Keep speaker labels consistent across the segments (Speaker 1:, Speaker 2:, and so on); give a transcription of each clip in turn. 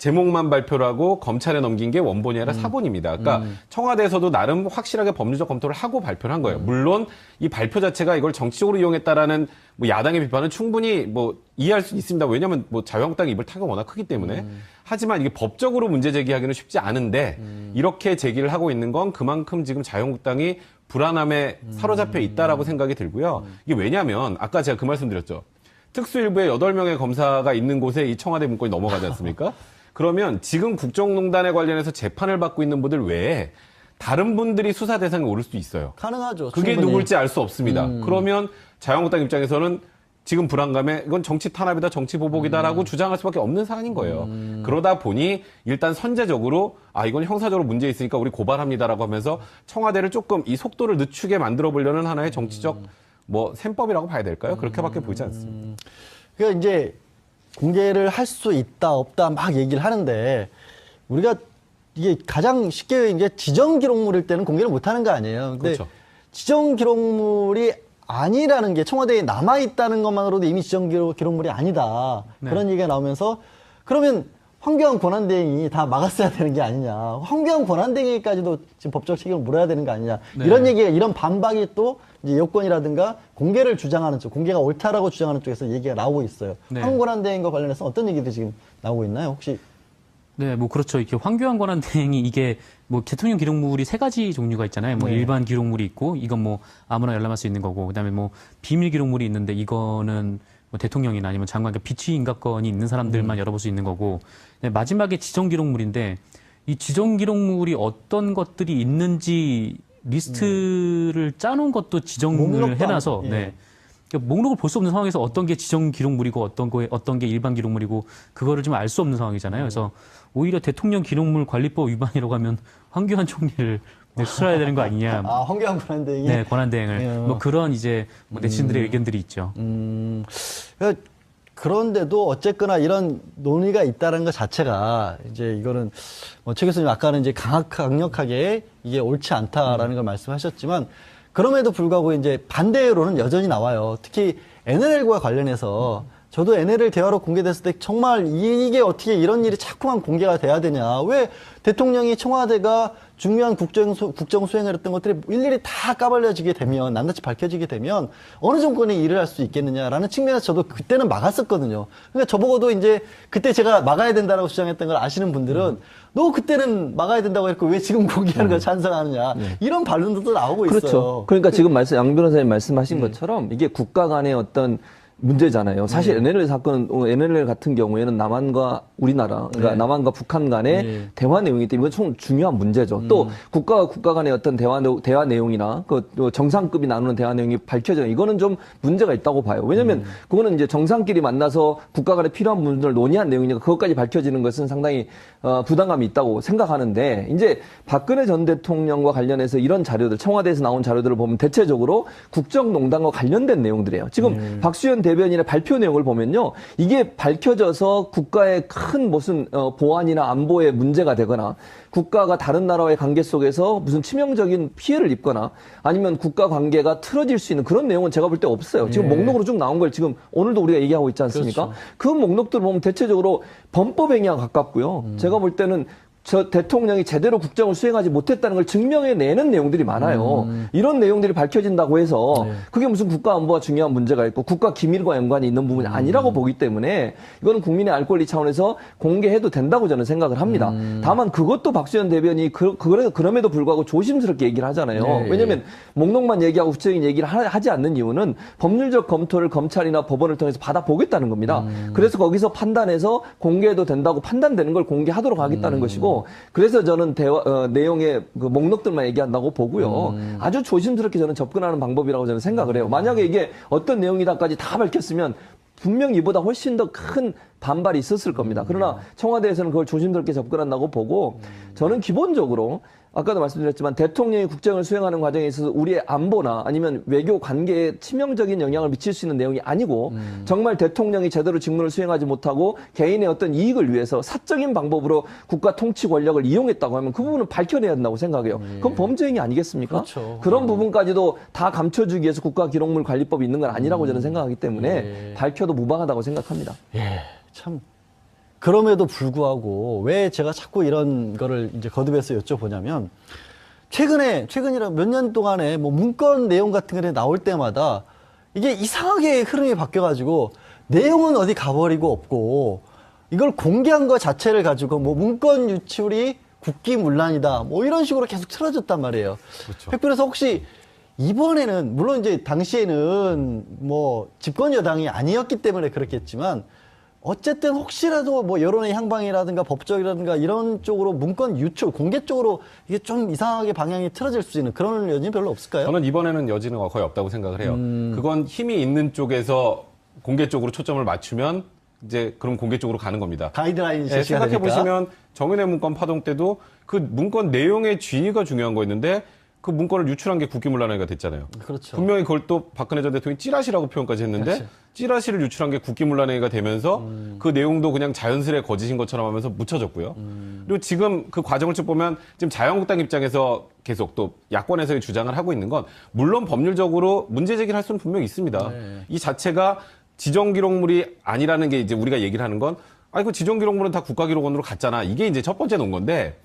Speaker 1: 제목만 발표를 하고 검찰에 넘긴 게 원본이 아니라 사본입니다. 그러니까 청와대에서도 나름 확실하게 법률적 검토를 하고 발표를 한 거예요. 물론 이 발표 자체가 이걸 정치적으로 이용했다라는 뭐 야당의 비판은 충분히 뭐 이해할 수 있습니다. 왜냐하면 뭐 자유한국당이 입을 타가 워낙 크기 때문에. 하지만 이게 법적으로 문제 제기하기는 쉽지 않은데 이렇게 제기를 하고 있는 건 그만큼 지금 자유한국당이 불안함에 사로잡혀 있다라고 생각이 들고요. 이게 왜냐하면 아까 제가 그 말씀드렸죠. 특수일부에 8명의 검사가 있는 곳에 이 청와대 문건이 넘어가지 않습니까? 그러면 지금 국정농단에 관련해서 재판을 받고 있는 분들 외에 다른 분들이 수사 대상에 오를 수도 있어요.
Speaker 2: 가능하죠.
Speaker 1: 그게
Speaker 2: 충분히.
Speaker 1: 누굴지 알 수 없습니다. 그러면 자유한국당 입장에서는 지금 불안감에 이건 정치 탄압이다, 정치 보복이다라고 주장할 수밖에 없는 사안인 거예요. 그러다 보니 일단 선제적으로 이건 형사적으로 문제 있으니까 우리 고발합니다라고 하면서 청와대를 조금 이 속도를 늦추게 만들어 보려는 하나의 정치적 뭐 셈법이라고 봐야 될까요? 그렇게밖에 보이지 않습니다.
Speaker 2: 그러니까 이제 공개를 할 수 있다 없다 막 얘기를 하는데 우리가 이게 가장 쉽게 이제 지정 기록물일 때는 공개를 못 하는 거 아니에요. 근데
Speaker 1: 그렇죠.
Speaker 2: 지정 기록물이 아니라는 게 청와대에 남아 있다는 것만으로도 이미 지정 기록물이 아니다.
Speaker 3: 네.
Speaker 2: 그런 얘기가 나오면서 그러면 황교안 권한대행이 다 막았어야 되는 게 아니냐. 황교안 권한대행까지도 지금 법적 책임을 물어야 되는 거 아니냐.
Speaker 3: 네.
Speaker 2: 이런 얘기가 이런 반박이 또 이제 여권이라든가 공개를 주장하는 쪽, 공개가 옳다라고 주장하는 쪽에서 얘기가 나오고 있어요.
Speaker 3: 네.
Speaker 2: 황 권한대행과 관련해서 어떤 얘기들이 지금 나오고 있나요? 혹시?
Speaker 3: 네, 뭐 그렇죠. 이렇게 황교안 권한대행이 이게 뭐 대통령 기록물이 3가지 종류가 있잖아요. 뭐
Speaker 2: 네.
Speaker 3: 일반 기록물이 있고 이건 뭐 아무나 열람할 수 있는 거고 그다음에 뭐 비밀 기록물이 있는데 이거는 뭐 대통령이나 아니면 장관, 그러니까 비취 인가권이 있는 사람들만 열어볼 수 있는 거고 네, 마지막에 지정 기록물인데 이 지정 기록물이 어떤 것들이 있는지 리스트를 짜놓은 것도 지정을
Speaker 2: 목록도
Speaker 3: 해놔서
Speaker 2: 안- 예.
Speaker 3: 네. 그러니까 목록을 볼 수 없는 상황에서 어떤 게 지정 기록물이고 어떤 게 일반 기록물이고 그거를 좀 알 수 없는 상황이잖아요. 그래서 오히려 대통령 기록물 관리법 위반이라고 하면 황교안 총리를 네, 수사해야 되는 거 아니냐.
Speaker 2: 황교안 권한대행이?
Speaker 3: 네, 권한대행을.
Speaker 2: 예.
Speaker 3: 뭐 그런 이제 뭐 네티즌들의 의견들이 있죠.
Speaker 2: 그러니까 그런데도 어쨌거나 이런 논의가 있다는 것 자체가 이제 이거는 최 교수님 아까는 이제 강력하게 이게 옳지 않다라는 걸 말씀하셨지만 그럼에도 불구하고 이제 반대로는 여전히 나와요. 특히 NLL과 관련해서 저도 NLL 대화로 공개됐을 때 정말 이게 어떻게 이런 일이 자꾸만 공개가 돼야 되냐. 왜 대통령이 청와대가 중요한 국정 수행을 했던 것들이 일일이 다 까발려지게 되면, 낱낱이 밝혀지게 되면 어느 정권이 일을 할 수 있겠느냐라는 측면에서 저도 그때는 막았었거든요. 그러니까 저보고도 이제 그때 제가 막아야 된다라고 주장했던 걸 아시는 분들은 너 그때는 막아야 된다고 했고 왜 지금 공개하는 걸 찬성하느냐. 이런 반론도 나오고 있어요.
Speaker 4: 그렇죠. 그러니까 지금 양 변호사님 말씀하신 것처럼 이게 국가 간의 어떤 문제잖아요. 사실 NLL 사건, NLL 같은 경우에는 남한과 우리나라, 그러니까 남한과 북한 간의 대화 내용이기 때문에 이건 좀 중요한 문제죠. 또 국가와 국가 간의 어떤 대화 내용이나 그 정상급이 나누는 대화 내용이 밝혀져 이거는 좀 문제가 있다고 봐요. 왜냐면 그거는 이제 정상끼리 만나서 국가 간에 필요한 부분을 논의한 내용이니까 그것까지 밝혀지는 것은 상당히 부담감이 있다고 생각하는데 이제 박근혜 전 대통령과 관련해서 이런 자료들, 청와대에서 나온 자료들을 보면 대체적으로 국정농단과 관련된 내용들이에요. 지금 박수현 대변인의 발표 내용을 보면요. 이게 밝혀져서 국가의 큰 무슨 보안이나 안보에 문제가 되거나 국가가 다른 나라와의 관계 속에서 무슨 치명적인 피해를 입거나 아니면 국가 관계가 틀어질 수 있는 그런 내용은 제가 볼 때 없어요. 지금 목록으로 쭉 나온 걸 지금 오늘도 우리가 얘기하고 있지 않습니까?
Speaker 2: 그렇죠.
Speaker 4: 그 목록들을 보면 대체적으로 범법행위와 가깝고요. 제가 볼 때는 저 대통령이 제대로 국정을 수행하지 못했다는 걸 증명해내는 내용들이 많아요. 이런 내용들이 밝혀진다고 해서 그게 무슨 국가 안보와 중요한 문제가 있고 국가 기밀과 연관이 있는 부분이 아니라고 보기 때문에 이거는 국민의 알 권리 차원에서 공개해도 된다고 저는 생각을 합니다. 다만 그것도 박수현 대변인이 그럼에도 불구하고 조심스럽게 얘기를 하잖아요. 왜냐하면 목록만 얘기하고 구체적인 얘기를 하지 않는 이유는 법률적 검토를 검찰이나 법원을 통해서 받아보겠다는 겁니다. 그래서 거기서 판단해서 공개해도 된다고 판단되는 걸 공개하도록 하겠다는 것이고 그래서 저는 내용의 그 목록들만 얘기한다고 보고요. 아주 조심스럽게 저는 접근하는 방법이라고 저는 생각을 해요. 만약에 이게 어떤 내용이다까지 다 밝혔으면 분명 이보다 훨씬 더 큰 반발이 있었을 겁니다. 그러나 청와대에서는 그걸 조심스럽게 접근한다고 보고 저는 기본적으로 아까도 말씀드렸지만 대통령이 국정을 수행하는 과정에 있어서 우리의 안보나 아니면 외교 관계에 치명적인 영향을 미칠 수 있는 내용이 아니고 정말 대통령이 제대로 직무를 수행하지 못하고 개인의 어떤 이익을 위해서 사적인 방법으로 국가 통치 권력을 이용했다고 하면 그 부분은 밝혀내야 된다고 생각해요. 그건 범죄행위 아니겠습니까?
Speaker 2: 그렇죠.
Speaker 4: 그런 부분까지도 다 감춰주기 위해서 국가기록물관리법이 있는 건 아니라고 저는 생각하기 때문에 밝혀도 무방하다고 생각합니다.
Speaker 2: 참 그럼에도 불구하고 왜 제가 자꾸 이런 거를 이제 거듭해서 여쭤보냐면 최근이라 몇 년 동안에 뭐 문건 내용 같은 게 나올 때마다 이게 이상하게 흐름이 바뀌어가지고 내용은 어디 가버리고 없고 이걸 공개한 것 자체를 가지고 뭐 문건 유출이 국기문란이다 뭐 이런 식으로 계속 틀어졌단 말이에요.
Speaker 1: 그렇죠.
Speaker 2: 백 변호사 혹시 이번에는 물론 이제 당시에는 뭐 집권 여당이 아니었기 때문에 그렇겠지만 어쨌든 혹시라도 뭐 여론의 향방이라든가 법적이라든가 이런 쪽으로 문건 유출 공개 쪽으로 이게 좀 이상하게 방향이 틀어질 수 있는 그런 여지는 별로 없을까요?
Speaker 1: 저는 이번에는 여지는 거의 없다고 생각을 해요. 그건 힘이 있는 쪽에서 공개 쪽으로 초점을 맞추면 이제 그럼 공개 쪽으로 가는 겁니다.
Speaker 2: 가이드라인
Speaker 1: 네,
Speaker 2: 제시가
Speaker 1: 생각해
Speaker 2: 되니까.
Speaker 1: 보시면 정윤회 문건 파동 때도 그 문건 내용의 진위가 중요한 거였는데 그 문건을 유출한 게 국기문란회가 됐잖아요.
Speaker 2: 그렇죠.
Speaker 1: 분명히 그걸 또 박근혜 전 대통령이 찌라시라고 표현까지 했는데
Speaker 2: 그렇지.
Speaker 1: 찌라시를 유출한 게 국기문란회가 되면서 그 내용도 그냥 자연스레 거짓인 것처럼 하면서 묻혀졌고요. 그리고 지금 그 과정을 쭉 보면 지금 자유한국당 입장에서 계속 또 야권에서의 주장을 하고 있는 건 물론 법률적으로 문제 제기를 할 수는 분명히 있습니다.
Speaker 2: 네.
Speaker 1: 이 자체가 지정기록물이 아니라는 게 이제 우리가 얘기를 하는 건 아니 그 지정기록물은 다 국가기록원으로 갔잖아. 이게 이제 첫 번째 놓은 건데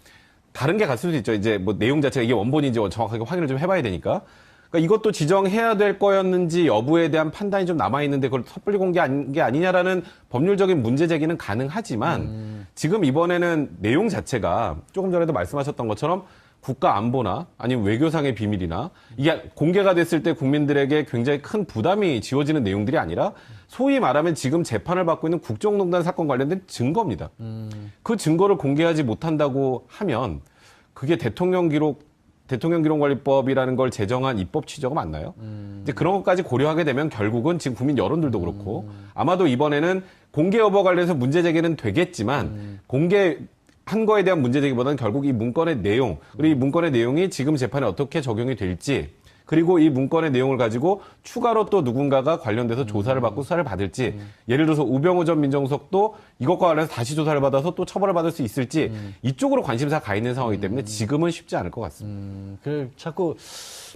Speaker 1: 다른 게 갔을 수도 있죠. 이제 뭐 내용 자체가 이게 원본인지 정확하게 확인을 좀 해봐야 되니까. 그러니까 이것도 지정해야 될 거였는지 여부에 대한 판단이 좀 남아있는데 그걸 섣불리 공개한 게 아니냐라는 법률적인 문제 제기는 가능하지만 지금 이번에는 내용 자체가 조금 전에도 말씀하셨던 것처럼 국가 안보나 아니면 외교상의 비밀이나 이게 공개가 됐을 때 국민들에게 굉장히 큰 부담이 지워지는 내용들이 아니라 소위 말하면 지금 재판을 받고 있는 국정농단 사건 관련된 증거입니다. 그 증거를 공개하지 못한다고 하면 그게 대통령기록관리법이라는 걸 제정한 입법 취지가 맞나요? 이제 그런 것까지 고려하게 되면 결국은 지금 국민 여론들도 그렇고 아마도 이번에는 공개 여부 관련해서 문제 제기는 되겠지만 공개한 거에 대한 문제 제기보다는 결국 이 문건의 내용 그리고 이 문건의 내용이 지금 재판에 어떻게 적용이 될지 그리고 이 문건의 내용을 가지고 추가로 또 누군가가 관련돼서 조사를 받고 수사를 받을지 예를 들어서 우병우 전 민정수석도 이것과 관련해서 다시 조사를 받아서 또 처벌을 받을 수 있을지 이쪽으로 관심사가 가 있는 상황이기 때문에 지금은 쉽지 않을 것 같습니다.
Speaker 2: 그 자꾸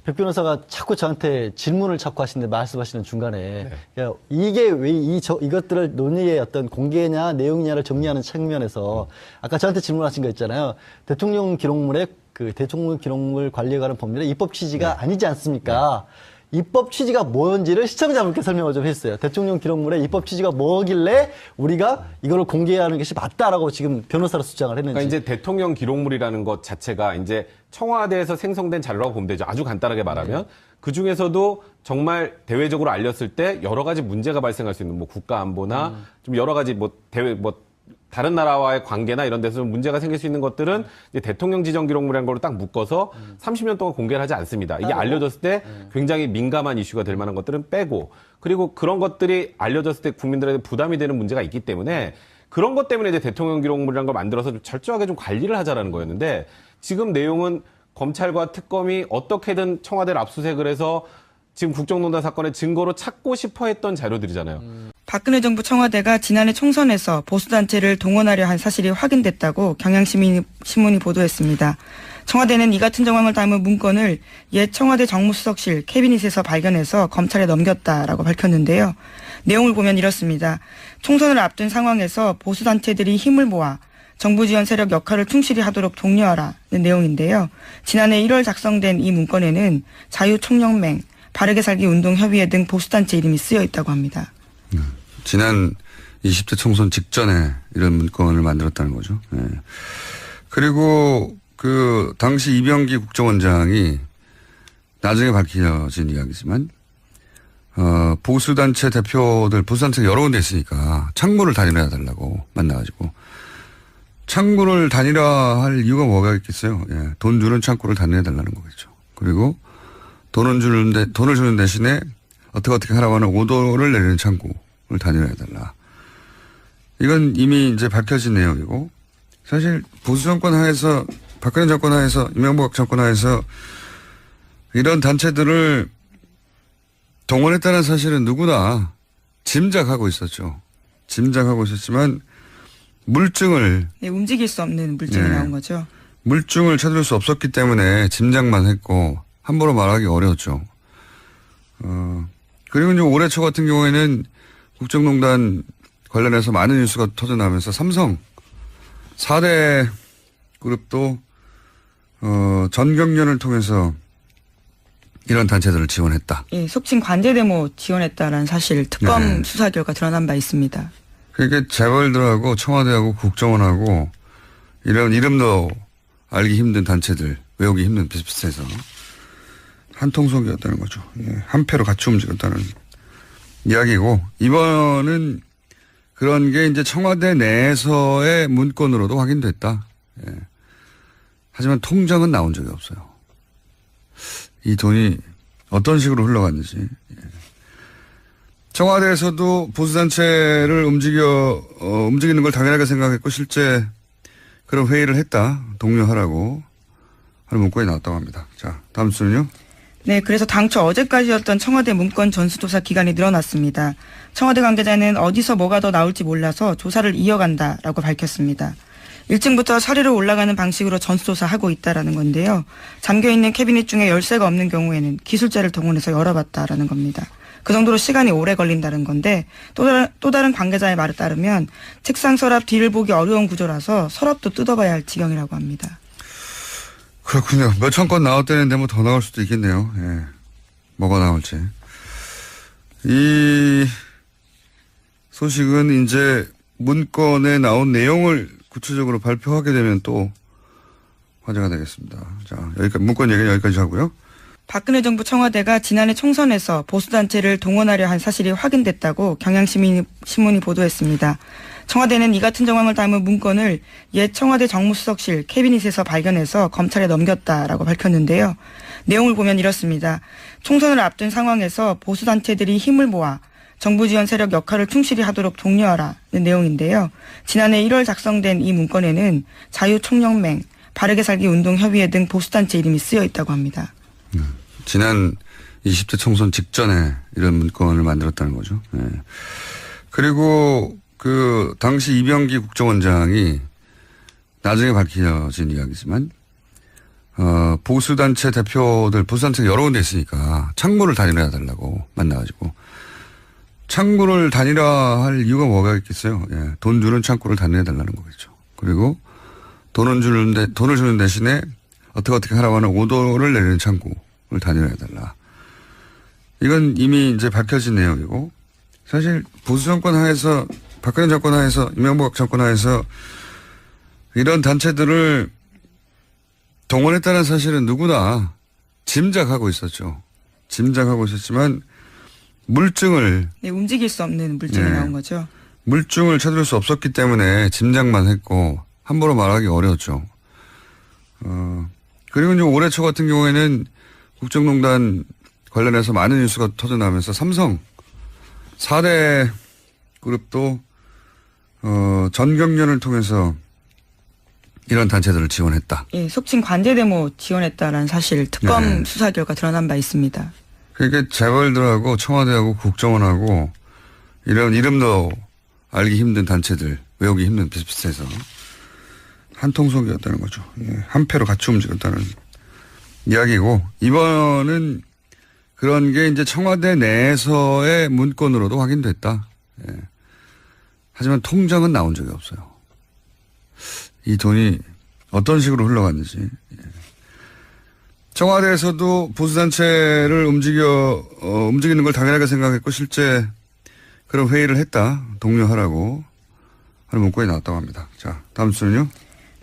Speaker 2: 백 변호사가 자꾸 저한테 질문을 자꾸 하시는데 말씀하시는 중간에 야, 이게 왜 이것들을 논의의 어떤 공개냐 내용이냐를 정리하는 측면에서 아까 저한테 질문하신 거 있잖아요. 대통령 기록물에 그 대통령 기록물 관리에 관한 법률의 입법 취지가 아니지 않습니까? 입법 취지가 뭔지를 시청자분께 설명을 좀 했어요. 대통령 기록물의 입법 취지가 뭐길래 우리가 이거를 공개하는 것이 맞다라고 지금 변호사로 주장을 했는지.
Speaker 1: 그러니까 이제 대통령 기록물이라는 것 자체가 이제 청와대에서 생성된 자료라고 보면 되죠. 아주 간단하게 말하면. 그 중에서도 정말 대외적으로 알렸을 때 여러 가지 문제가 발생할 수 있는 뭐 국가 안보나 좀 여러 가지 다른 나라와의 관계나 이런 데서 좀 문제가 생길 수 있는 것들은 이제 대통령 지정 기록물이라는 걸로 딱 묶어서 30년 동안 공개를 하지 않습니다. 이게 알려졌을 때 굉장히 민감한 이슈가 될 만한 것들은 빼고 그리고 그런 것들이 알려졌을 때 국민들에게 부담이 되는 문제가 있기 때문에 그런 것 때문에 이제 대통령 기록물이라는 걸 만들어서 좀 철저하게 좀 관리를 하자라는 거였는데 지금 내용은 검찰과 특검이 어떻게든 청와대를 압수수색을 해서 지금 국정농단 사건의 증거로 찾고 싶어 했던 자료들이잖아요.
Speaker 5: 박근혜 정부 청와대가 지난해 총선에서 보수단체를 동원하려 한 사실이 확인됐다고 경향신문이 보도했습니다. 청와대는 이 같은 정황을 담은 문건을 옛 청와대 정무수석실 캐비닛에서 발견해서 검찰에 넘겼다라고 밝혔는데요. 내용을 보면 이렇습니다. 총선을 앞둔 상황에서 보수단체들이 힘을 모아 정부 지원 세력 역할을 충실히 하도록 독려하라는 내용인데요. 지난해 1월 작성된 이 문건에는 자유총연맹, 바르게 살기 운동협의회 등 보수단체 이름이 쓰여 있다고 합니다.
Speaker 6: 지난 20대 총선 직전에 이런 문건을 만들었다는 거죠. 네. 그리고 그 당시 이병기 국정원장이 나중에 밝혀진 이야기지만 보수단체 대표들 보수단체가 여러 군데 있으니까 창구를 단일화해 달라고 만나가지고 창구를 단일화할 이유가 뭐가 있겠어요. 예. 돈 주는 창구를 단일화해 달라는 거겠죠. 그리고 돈을 주는 대신에 어떻게 하라고 하는 오도를 내리는 창구를 단일화해달라. 이건 이미 이제 밝혀진 내용이고, 사실 보수 정권 하에서, 박근혜 정권 하에서, 이명박 정권 하에서 이런 단체들을 동원했다는 사실은 누구나 짐작하고 있었죠. 짐작하고 있었지만, 물증을.
Speaker 5: 네, 움직일 수 없는 물증이 나온 거죠.
Speaker 6: 물증을 찾을 수 없었기 때문에 짐작만 했고, 함부로 말하기 어려웠죠. 그리고 이제 올해 초 같은 경우에는 국정농단 관련해서 많은 뉴스가 터져나오면서 삼성 4대 그룹도 전경련을 통해서 이런 단체들을 지원했다.
Speaker 5: 예, 속칭 관제 데모 지원했다라는 사실 특검
Speaker 6: 네.
Speaker 5: 수사 결과 드러난 바 있습니다.
Speaker 6: 그러니까 재벌들하고 청와대하고 국정원하고 이런 이름도 알기 힘든 단체들, 외우기 힘든 비슷비슷해서 한 통속이었다는 거죠. 예, 한 패로 같이 움직였다는 이야기고, 이번은 그런 게 이제 청와대 내에서의 문건으로도 확인됐다. 예. 하지만 통장은 나온 적이 없어요. 이 돈이 어떤 식으로 흘러갔는지. 예. 청와대에서도 보수단체를 움직이는 걸 당연하게 생각했고, 실제 그런 회의를 했다. 독려하라고 하는 문건이 나왔다고 합니다. 자, 다음 순요.
Speaker 5: 네, 그래서 당초 어제까지였던 청와대 문건 전수조사 기간이 늘어났습니다. 청와대 관계자는 어디서 뭐가 더 나올지 몰라서 조사를 이어간다라고 밝혔습니다. 1층부터 사리로 올라가는 방식으로 전수조사하고 있다라는 건데요. 잠겨있는 캐비닛 중에 열쇠가 없는 경우에는 기술자를 동원해서 열어봤다라는 겁니다. 그 정도로 시간이 오래 걸린다는 건데 또 다른 관계자의 말에 따르면 책상 서랍 뒤를 보기 어려운 구조라서 서랍도 뜯어봐야 할 지경이라고 합니다.
Speaker 6: 그렇군요. 몇천 건 나왔다는데 뭐 더 나올 수도 있겠네요. 예. 뭐가 나올지. 이 소식은 이제 문건에 나온 내용을 구체적으로 발표하게 되면 또 화제가 되겠습니다. 자, 여기까지, 문건 얘기는 여기까지 하고요.
Speaker 5: 박근혜 정부 청와대가 지난해 총선에서 보수단체를 동원하려 한 사실이 확인됐다고 경향신문이 보도했습니다. 청와대는 이 같은 정황을 담은 문건을 옛 청와대 정무수석실 캐비닛에서 발견해서 검찰에 넘겼다라고 밝혔는데요. 내용을 보면 이렇습니다. 총선을 앞둔 상황에서 보수단체들이 힘을 모아 정부 지원 세력 역할을 충실히 하도록 독려하라는 내용인데요. 지난해 1월 작성된 이 문건에는 자유총연맹, 바르게 살기 운동협의회 등 보수단체 이름이 쓰여 있다고 합니다.
Speaker 6: 지난 20대 총선 직전에 이런 문건을 만들었다는 거죠. 예. 그리고 그 당시 이병기 국정원장이 나중에 밝혀진 이야기지만 보수단체 대표들, 보수단체가 여러 군데 있으니까 창구를 단일화해 달라고 만나가지고, 창구를 단일화할 이유가 뭐가 있겠어요. 예. 돈 주는 창구를 단일화해 달라는 거겠죠. 그리고 돈을 주는 대신에 어떻게 하라고 하는 오더를 내리는 창구를 단일화해 달라. 이건 이미 이제 밝혀진 내용이고, 사실 보수 정권 하에서, 박근혜 정권 하에서, 이명박 정권 하에서 이런 단체들을 동원했다는 사실은 누구나 짐작하고 있었죠. 짐작하고 있었지만 물증을,
Speaker 5: 네, 움직일 수 없는 물증이
Speaker 6: 네.
Speaker 5: 나온 거죠.
Speaker 6: 물증을 찾을 수 없었기 때문에 짐작만 했고 함부로 말하기 어려웠죠. 그리고 이제 올해 초 같은 경우에는 국정농단 관련해서 많은 뉴스가 터져나오면서 삼성 4대 그룹도 전경련을 통해서 이런 단체들을 지원했다.
Speaker 5: 예, 속칭 관제 데모 지원했다라는 사실 특검
Speaker 6: 네.
Speaker 5: 수사 결과 드러난 바 있습니다.
Speaker 6: 그러니까 재벌들하고 청와대하고 국정원하고 이런 이름도 알기 힘든 단체들, 외우기 힘든 비슷비슷해서 한 통속이었다는 거죠. 예, 한 패로 같이 움직였다는 이야기고, 이번은 그런 게 이제 청와대 내에서의 문건으로도 확인됐다. 예. 하지만 통장은 나온 적이 없어요. 이 돈이 어떤 식으로 흘러갔는지. 예. 청와대에서도 보수단체를 움직이는 걸 당연하게 생각했고, 실제 그런 회의를 했다. 독려하라고 하는 문건이 나왔다고 합니다. 자, 다음 순요.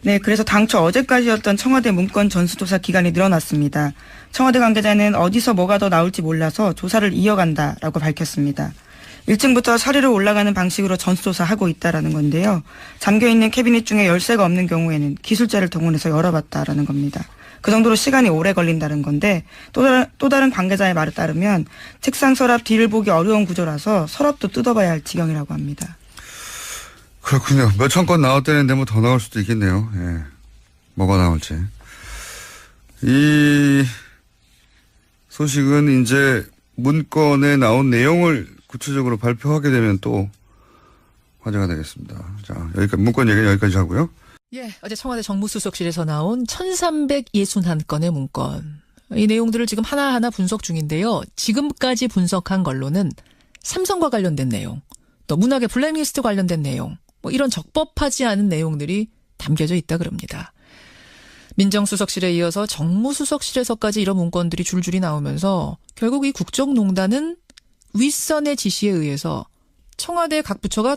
Speaker 5: 네, 그래서 당초 어제까지였던 청와대 문건 전수조사 기간이 늘어났습니다. 청와대 관계자는 어디서 뭐가 더 나올지 몰라서 조사를 이어간다라고 밝혔습니다. 1층부터 사리로 올라가는 방식으로 전수조사하고 있다라는 건데요. 잠겨있는 캐비닛 중에 열쇠가 없는 경우에는 기술자를 동원해서 열어봤다라는 겁니다. 그 정도로 시간이 오래 걸린다는 건데 또 다른 관계자의 말에 따르면 책상 서랍 뒤를 보기 어려운 구조라서 서랍도 뜯어봐야 할 지경이라고 합니다.
Speaker 6: 그렇군요. 몇천 건 나왔다는데 뭐 더 나올 수도 있겠네요. 예. 뭐가 나올지. 이 소식은 이제 문건에 나온 내용을 구체적으로 발표하게 되면 또 화제가 되겠습니다. 자, 여기까지, 문건 얘기는 여기까지 하고요.
Speaker 7: 예, 어제 청와대 정무수석실에서 나온 1361건의 문건. 이 내용들을 지금 하나하나 분석 중인데요. 지금까지 분석한 걸로는 삼성과 관련된 내용, 또 문학의 블랙리스트 관련된 내용, 뭐 이런 적법하지 않은 내용들이 담겨져 있다 그럽니다. 민정수석실에 이어서 정무수석실에서까지 이런 문건들이 줄줄이 나오면서 결국 이 국정농단은 윗선의 지시에 의해서 청와대 각 부처가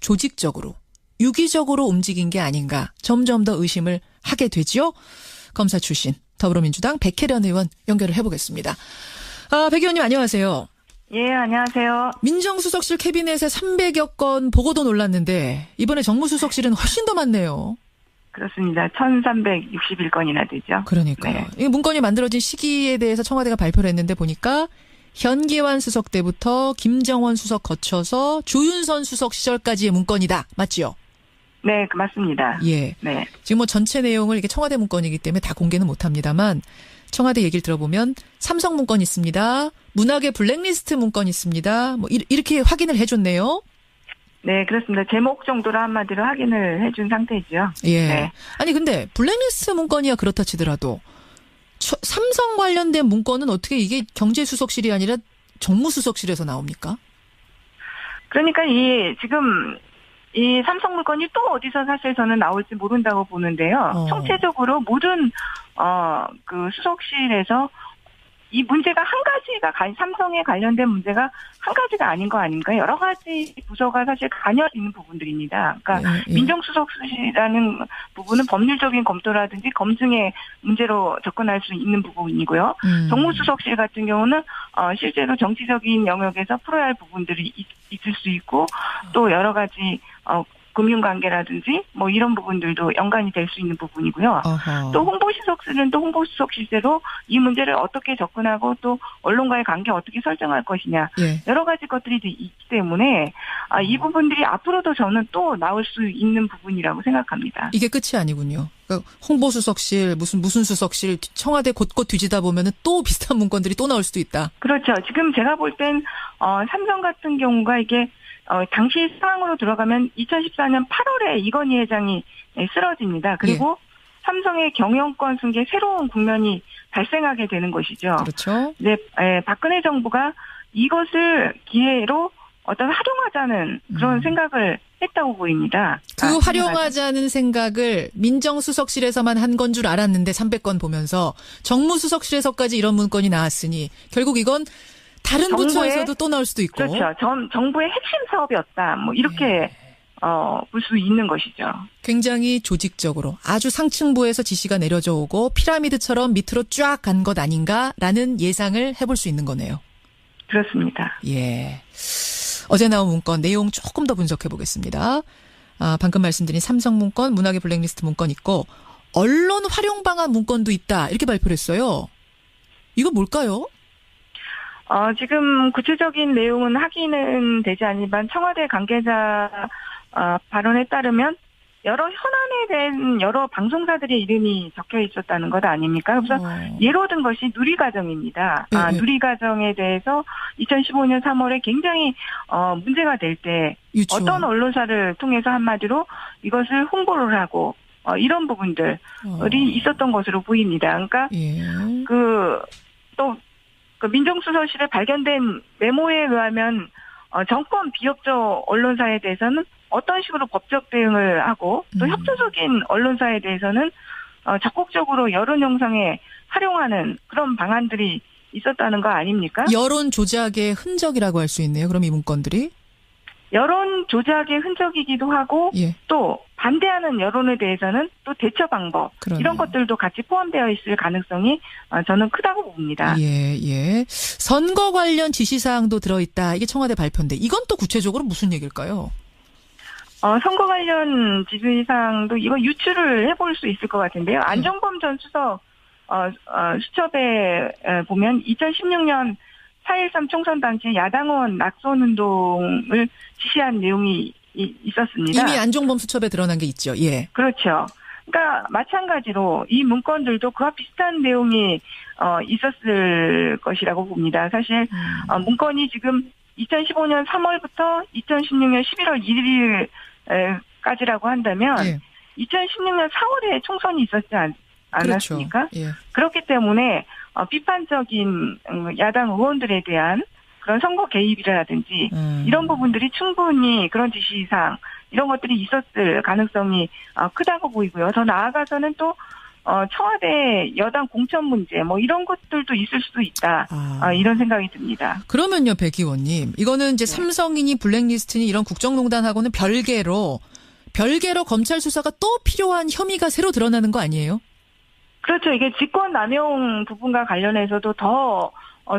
Speaker 7: 조직적으로, 유기적으로 움직인 게 아닌가 점점 더 의심을 하게 되지요. 검사 출신 더불어민주당 백혜련 의원 연결을 해보겠습니다. 백 의원님 안녕하세요.
Speaker 5: 예, 안녕하세요.
Speaker 7: 민정수석실 캐비넷에 300여 건 보고도 놀랐는데 이번에 정무수석실은 훨씬 더 많네요.
Speaker 5: 그렇습니다. 1361건이나 되죠.
Speaker 7: 그러니까요.
Speaker 5: 네.
Speaker 7: 이 문건이 만들어진 시기에 대해서 청와대가 발표를 했는데 보니까 현기환 수석 때부터 김정원 수석 거쳐서 조윤선 수석 시절까지의 문건이다. 맞지요?
Speaker 5: 네, 맞습니다.
Speaker 7: 예.
Speaker 5: 네.
Speaker 7: 지금 뭐 전체 내용을 이게 청와대 문건이기 때문에 다 공개는 못합니다만 청와대 얘기를 들어보면 삼성 문건 있습니다. 문학의 블랙리스트 문건 있습니다. 뭐 이렇게 확인을 해줬네요.
Speaker 5: 네, 그렇습니다. 제목 정도로 한마디로 확인을 해준 상태죠.
Speaker 7: 예.
Speaker 5: 네.
Speaker 7: 아니 근데 블랙리스트 문건이야 그렇다 치더라도 삼성 관련된 문건은 어떻게 이게 경제수석실이 아니라 정무수석실에서 나옵니까?
Speaker 5: 그러니까 지금 이 삼성 물건이 또 어디서 사실 저는 나올지 모른다고 보는데요. 총체적으로 모든 그 수석실에서 이 문제가 한 가지가 삼성에 관련된 문제가 한 가지가 아닌 거 아닌가? 여러 가지 부서가 사실 관여 있는 부분들입니다. 그러니까 민정수석실이라는 부분은 법률적인 검토라든지 검증의 문제로 접근할 수 있는 부분이고요. 정무수석실 같은 경우는 실제로 정치적인 영역에서 풀어야 할 부분들이 있을 수 있고 또 여러 가지 금융관계라든지 뭐 이런 부분들도 연관이 될 수 있는 부분이고요.
Speaker 7: 어허.
Speaker 5: 또 홍보수석실은 또 홍보수석실대로 이 문제를 어떻게 접근하고 또 언론과의 관계 어떻게 설정할 것이냐.
Speaker 7: 예.
Speaker 5: 여러 가지 것들이 있기 때문에 이 부분들이 앞으로도 저는 또 나올 수 있는 부분이라고 생각합니다.
Speaker 7: 이게 끝이 아니군요. 그러니까 홍보수석실 무슨 수석실 청와대 곳곳 뒤지다 보면은 또 비슷한 문건들이 또 나올 수도 있다.
Speaker 5: 그렇죠. 지금 제가 볼 땐 삼성 같은 경우가 이게 당시 상황으로 들어가면 2014년 8월에 이건희 회장이 쓰러집니다. 그리고 삼성의 경영권 승계 새로운 국면이 발생하게 되는 것이죠.
Speaker 7: 그렇죠.
Speaker 5: 네, 박근혜 정부가 이것을 기회로 활용하자는 그런 생각을 했다고 보입니다.
Speaker 7: 그 활용하자는 생각을 민정수석실에서만 한 건 줄 알았는데 300건 보면서 정무수석실에서까지 이런 문건이 나왔으니 결국 이건 다른 부처에서도 또 나올 수도 있고.
Speaker 5: 그렇죠. 정부의 핵심 사업이었다. 뭐 이렇게 볼 수 있는 것이죠.
Speaker 7: 굉장히 조직적으로 아주 상층부에서 지시가 내려져 오고 피라미드처럼 밑으로 쫙 간 것 아닌가라는 예상을 해볼 수 있는 거네요.
Speaker 5: 그렇습니다.
Speaker 7: 예. 어제 나온 문건 내용 조금 더 분석해 보겠습니다. 방금 말씀드린 삼성 문건, 문학의 블랙리스트 문건 있고 언론 활용 방안 문건도 있다. 이렇게 발표를 했어요. 이거 뭘까요?
Speaker 5: 지금 구체적인 내용은 확인은 되지 않지만 청와대 관계자 발언에 따르면 여러 현안에 대한 여러 방송사들의 이름이 적혀 있었다는 것 아닙니까? 그래서 예로 든 것이 누리과정입니다. 누리과정에 대해서 2015년 3월에 굉장히 문제가 될 때 어떤 언론사를 통해서 한마디로 이것을 홍보를 하고 이런 부분들이 있었던 것으로 보입니다. 그러니까 그 민정수석실에 발견된 메모에 의하면 정권 비협조 언론사에 대해서는 어떤 식으로 법적 대응을 하고 또 협조적인 언론사에 대해서는 적극적으로 여론 형성에 활용하는 그런 방안들이 있었다는 거 아닙니까?
Speaker 7: 여론 조작의 흔적이라고 할 수 있네요. 그럼 이 문건들이?
Speaker 5: 여론 조작의 흔적이기도 하고 또 반대하는 여론에 대해서는 또 대처 방법 이런 것들도 같이 포함되어 있을 가능성이 저는 크다고 봅니다.
Speaker 7: 예. 선거 관련 지시사항도 들어있다. 이게 청와대 발표인데 이건 또 구체적으로 무슨 얘기일까요?
Speaker 5: 선거 관련 지시사항도 이거 유추를 해볼 수 있을 것 같은데요. 안종범 전 수석 수첩에 보면 2016년 4.13 총선 당시 야당원 낙선운동을 지시한 내용이 있었습니다.
Speaker 7: 이미 안종범 수첩에 드러난 게 있죠. 예.
Speaker 5: 그렇죠. 그러니까 마찬가지로 이 문건들도 그와 비슷한 내용이 있었을 것이라고 봅니다. 사실 문건이 지금 2015년 3월부터 2016년 11월 1일까지라고 한다면 2016년 4월에 총선이 있었지 않았습니까?
Speaker 7: 그렇죠.
Speaker 5: 그렇기 때문에 비판적인 야당 의원들에 대한 그런 선거 개입이라든지 이런 부분들이 충분히 그런 지시사항 이런 것들이 있었을 가능성이 크다고 보이고요. 더 나아가서는 또 청와대 여당 공천 문제 뭐 이런 것들도 있을 수도 있다. 이런 생각이 듭니다.
Speaker 7: 그러면요, 백 의원님. 이거는 이제 삼성이니 블랙리스트니 이런 국정농단하고는 별개로 검찰 수사가 또 필요한 혐의가 새로 드러나는 거 아니에요?
Speaker 5: 그렇죠. 이게 직권남용 부분과 관련해서도 더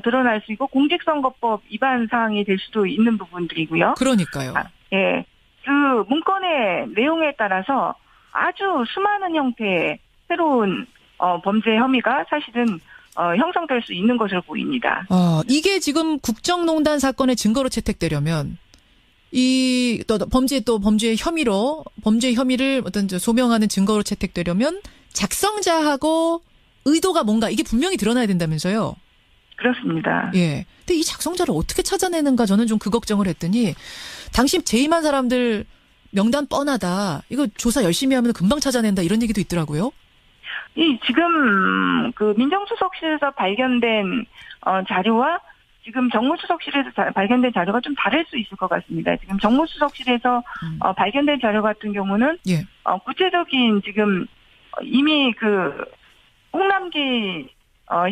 Speaker 5: 드러날 수 있고 공직선거법 위반 사항이 될 수도 있는 부분들이고요.
Speaker 7: 그러니까요.
Speaker 5: 예. 그 문건의 내용에 따라서 아주 수많은 형태의 새로운 범죄 혐의가 사실은 형성될 수 있는 것으로 보입니다.
Speaker 7: 이게 지금 국정농단 사건의 증거로 채택되려면 이 범죄의 혐의를 어떤 소명하는 증거로 채택되려면 작성자하고 의도가 뭔가 이게 분명히 드러나야 된다면서요.
Speaker 5: 그렇습니다.
Speaker 7: 예. 근데 이 작성자를 어떻게 찾아내는가 저는 좀 그 걱정을 했더니 당시 재임한 사람들 명단 뻔하다. 이거 조사 열심히 하면 금방 찾아낸다 이런 얘기도 있더라고요.
Speaker 5: 지금 그 민정수석실에서 발견된 자료와 지금 정무수석실에서 발견된 자료가 좀 다를 수 있을 것 같습니다. 지금 정무수석실에서 발견된 자료 같은 경우는
Speaker 7: 예.
Speaker 5: 구체적인 지금 이미 그 홍남기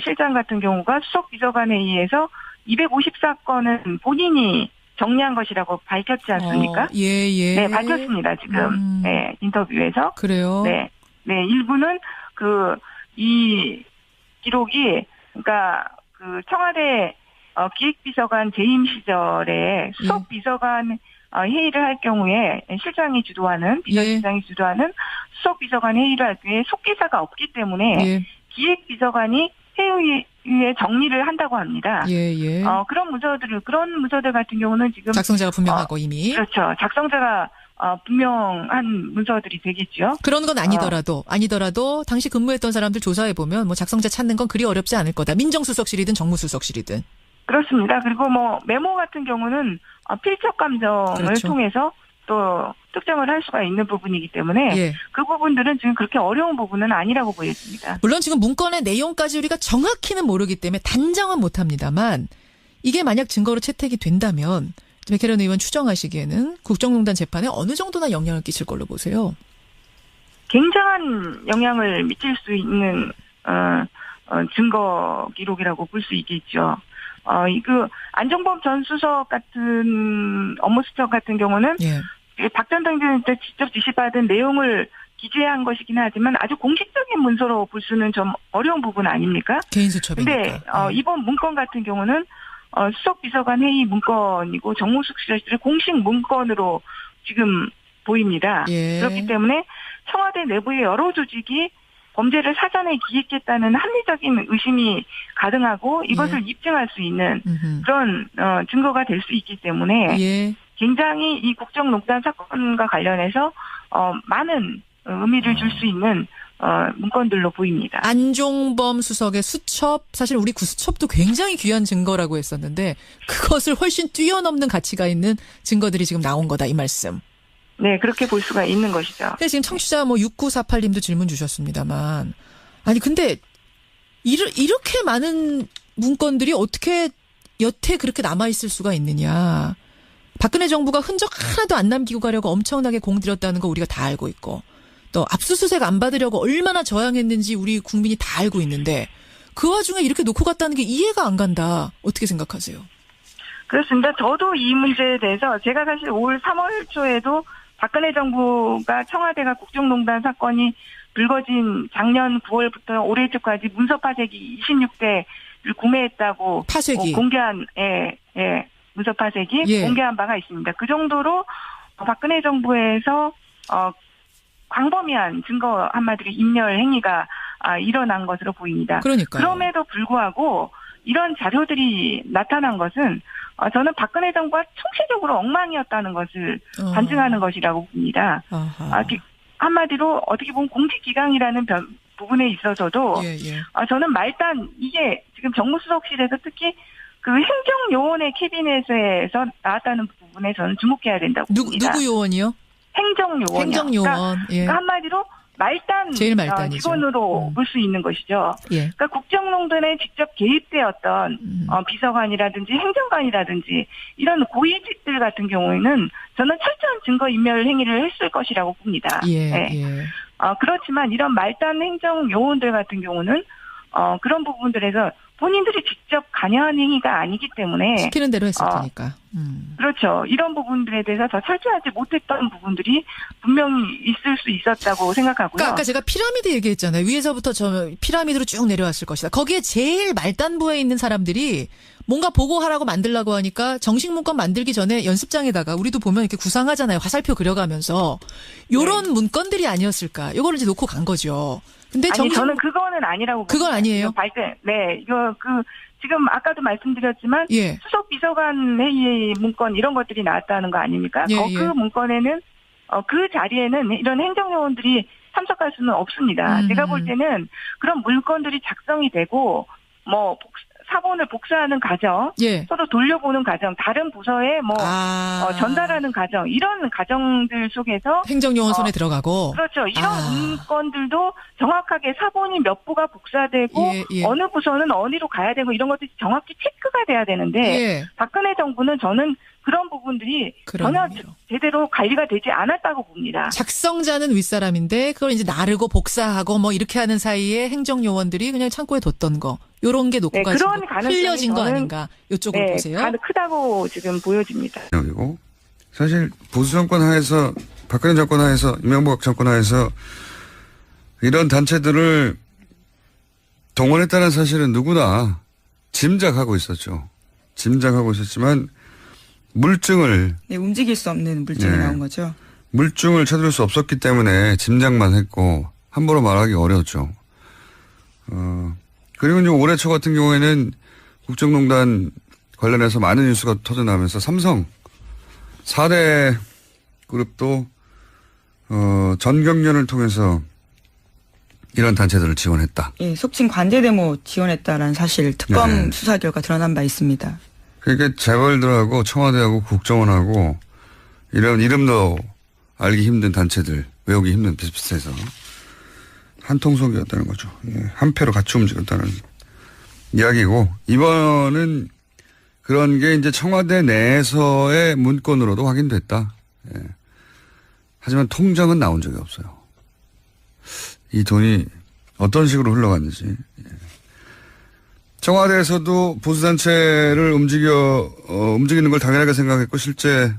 Speaker 5: 실장 같은 경우가 수석비서관에 의해서 254건은 본인이 정리한 것이라고 밝혔지 않습니까?
Speaker 7: 예.
Speaker 5: 네, 밝혔습니다. 지금 네, 인터뷰에서.
Speaker 7: 그래요.
Speaker 5: 네, 일부는 이 기록이 그러니까 그 청와대 기획비서관 재임 시절에 수석비서관 회의를 할 경우에 실장이 주도하는 비서실장이 주도하는 수석비서관 회의를 할 경우에 속기사가 없기 때문에 기획비서관이 회의에 정리를 한다고 합니다.
Speaker 7: 예.
Speaker 5: 그런 문서들 같은 경우는 지금
Speaker 7: 작성자가 분명하고 이미
Speaker 5: 그렇죠. 작성자가 분명한 문서들이 되겠죠.
Speaker 7: 그런 건 아니더라도 당시 근무했던 사람들 조사해 보면 뭐 작성자 찾는 건 그리 어렵지 않을 거다. 민정수석실이든 정무수석실이든.
Speaker 5: 그렇습니다. 그리고 뭐 메모 같은 경우는 필적 감정을 통해서 또 특정을 할 수가 있는 부분이기 때문에 그 부분들은 지금 그렇게 어려운 부분은 아니라고 보여집니다.
Speaker 7: 물론 지금 문건의 내용까지 우리가 정확히는 모르기 때문에 단정은 못합니다만 이게 만약 증거로 채택이 된다면 백혜련 의원 추정하시기에는 국정농단 재판에 어느 정도나 영향을 끼칠 걸로 보세요?
Speaker 5: 굉장한 영향을 미칠 수 있는 증거 기록이라고 볼 수 있겠죠. 안종범 전 수석 같은 업무 수첩 같은 경우는 박 전 당대표한테 직접 지시받은 내용을 기재한 것이긴 하지만 아주 공식적인 문서로 볼 수는 좀 어려운 부분 아닙니까?
Speaker 7: 개인 수첩이니까.
Speaker 5: 근데 이번 문건 같은 경우는 수석비서관 회의 문건이고 정무수석실의 공식 문건으로 지금 보입니다. 그렇기 때문에 청와대 내부의 여러 조직이 범죄를 사전에 기획했다는 합리적인 의심이 가능하고 이것을 입증할 수 있는 그런 증거가 될 수 있기 때문에 굉장히 이 국정농단 사건과 관련해서 많은 의미를 줄 수 있는 문건들로 보입니다.
Speaker 7: 안종범 수석의 수첩, 사실 우리 구수첩도 굉장히 귀한 증거라고 했었는데 그것을 훨씬 뛰어넘는 가치가 있는 증거들이 지금 나온 거다 이 말씀.
Speaker 5: 네, 그렇게 볼 수가 있는 것이죠.
Speaker 7: 근데 지금 청취자 6948님도 질문 주셨습니다만 아니 근데 이렇게 많은 문건들이 어떻게 여태 그렇게 남아있을 수가 있느냐. 박근혜 정부가 흔적 하나도 안 남기고 가려고 엄청나게 공들였다는 거 우리가 다 알고 있고 또 압수수색 안 받으려고 얼마나 저항했는지 우리 국민이 다 알고 있는데 그 와중에 이렇게 놓고 갔다는 게 이해가 안 간다. 어떻게 생각하세요?
Speaker 5: 그렇습니다. 저도 이 문제에 대해서 제가 사실 올 3월 초에도 박근혜 정부가 청와대가 국정농단 사건이 불거진 작년 9월부터 올해 초까지 문서 파쇄기 26대를 구매했다고
Speaker 7: 파쇄기
Speaker 5: 공개한 문서 파쇄기 공개한 바가 있습니다. 그 정도로 박근혜 정부에서 광범위한 증거 한마디로 인멸 행위가 일어난 것으로 보입니다.
Speaker 7: 그러니까요.
Speaker 5: 그럼에도 불구하고 이런 자료들이 나타난 것은 저는 박근혜 정부가 총체적으로 엉망이었다는 것을 반증하는 것이라고 봅니다. 한마디로 어떻게 보면 공직기강이라는 부분에 있어서도 저는 말단 이게 지금 정무수석실에서 특히 그 행정요원의 캐비넷에서 나왔다는 부분에 저는 주목해야 된다고 봅니다.
Speaker 7: 누구 요원이요?
Speaker 5: 행정요원이요.
Speaker 7: 행정요원.
Speaker 5: 그러니까 한마디로
Speaker 7: 제일 말단이죠.
Speaker 5: 직원으로 볼 수 있는 것이죠.
Speaker 7: 예.
Speaker 5: 그러니까 국정농단에 직접 개입되었던 비서관이라든지 행정관이라든지 이런 고위직들 같은 경우에는 저는 철저한 증거인멸 행위를 했을 것이라고 봅니다.
Speaker 7: 예.
Speaker 5: 네.
Speaker 7: 예.
Speaker 5: 그렇지만 이런 말단 행정 요원들 같은 경우는 그런 부분들에서 본인들이 직접 관여한 행위가 아니기 때문에
Speaker 7: 시키는 대로 했을 테니까.
Speaker 5: 그렇죠. 이런 부분들에 대해서 더 철저하지 못했던 부분들이 분명히 있을 수 있었다고 생각하고요.
Speaker 7: 그러니까 아까 제가 피라미드 얘기했잖아요. 위에서부터 저 피라미드로 쭉 내려왔을 것이다. 거기에 제일 말단부에 있는 사람들이 뭔가 보고하라고 만들라고 하니까 정식 문건 만들기 전에 연습장에다가 우리도 보면 이렇게 구상하잖아요. 화살표 그려가면서 요런 문건들이 아니었을까. 요거를 이제 놓고 간 거죠. 근데
Speaker 5: 저는 그거는 아니라고 봅니다.
Speaker 7: 그건 아니에요?
Speaker 5: 이거 지금 아까도 말씀드렸지만
Speaker 7: 예.
Speaker 5: 수석 비서관 회의 문건 이런 것들이 나왔다는 거 아닙니까?
Speaker 7: 예,
Speaker 5: 그 문건에는 그 자리에는 이런 행정요원들이 참석할 수는 없습니다. 제가 볼 때는 그런 물건들이 작성이 되고 사본을 복사하는 과정,
Speaker 7: 예.
Speaker 5: 서로 돌려보는 과정, 다른 부서에 전달하는 과정, 이런 과정들 속에서
Speaker 7: 행정요원 손에 들어가고.
Speaker 5: 그렇죠. 이런 문건들도 정확하게 사본이 몇 부가 복사되고
Speaker 7: 예.
Speaker 5: 어느 부서는 어디로 가야 되고 이런 것들이 정확히 체크가 돼야 되는데
Speaker 7: 예.
Speaker 5: 박근혜 정부는 저는 그런 부분들이 전혀 제대로 관리가 되지 않았다고 봅니다.
Speaker 7: 작성자는 윗사람인데 그걸 이제 나르고 복사하고 이렇게 하는 사이에 행정요원들이 그냥 창고에 뒀던 거. 요런 게 놓고 가신
Speaker 5: 그런
Speaker 7: 거.
Speaker 5: 가능성이
Speaker 7: 흘려진 거 아닌가. 이쪽을 보세요.
Speaker 5: 크다고 지금 보여집니다.
Speaker 6: 그리고 사실 보수 정권 하에서 박근혜 정권 하에서 이명박 정권 하에서 이런 단체들을 동원했다는 사실은 누구나 짐작하고 있었죠. 짐작하고 있었지만 물증을
Speaker 5: 움직일 수 없는 물증이 나온 거죠.
Speaker 6: 물증을 찾을 수 없었기 때문에 짐작만 했고 함부로 말하기 어려웠죠. 그리고 이제 올해 초 같은 경우에는 국정농단 관련해서 많은 뉴스가 터져나오면서 삼성 4대 그룹도 전경련을 통해서 이런 단체들을 지원했다.
Speaker 5: 예, 속칭 관제데모 지원했다라는 사실 특검 수사 결과 드러난 바 있습니다.
Speaker 6: 그러니까 재벌들하고 청와대하고 국정원하고 이런 이름도 알기 힘든 단체들, 외우기 힘든 비슷비슷해서 한 통속이었다는 거죠. 예, 한 패로 같이 움직였다는 이야기고 이번은 그런 게 이제 청와대 내에서의 문건으로도 확인됐다. 예. 하지만 통장은 나온 적이 없어요. 이 돈이 어떤 식으로 흘러갔는지. 예. 청와대에서도 보수단체를 움직이는 걸 당연하게 생각했고 실제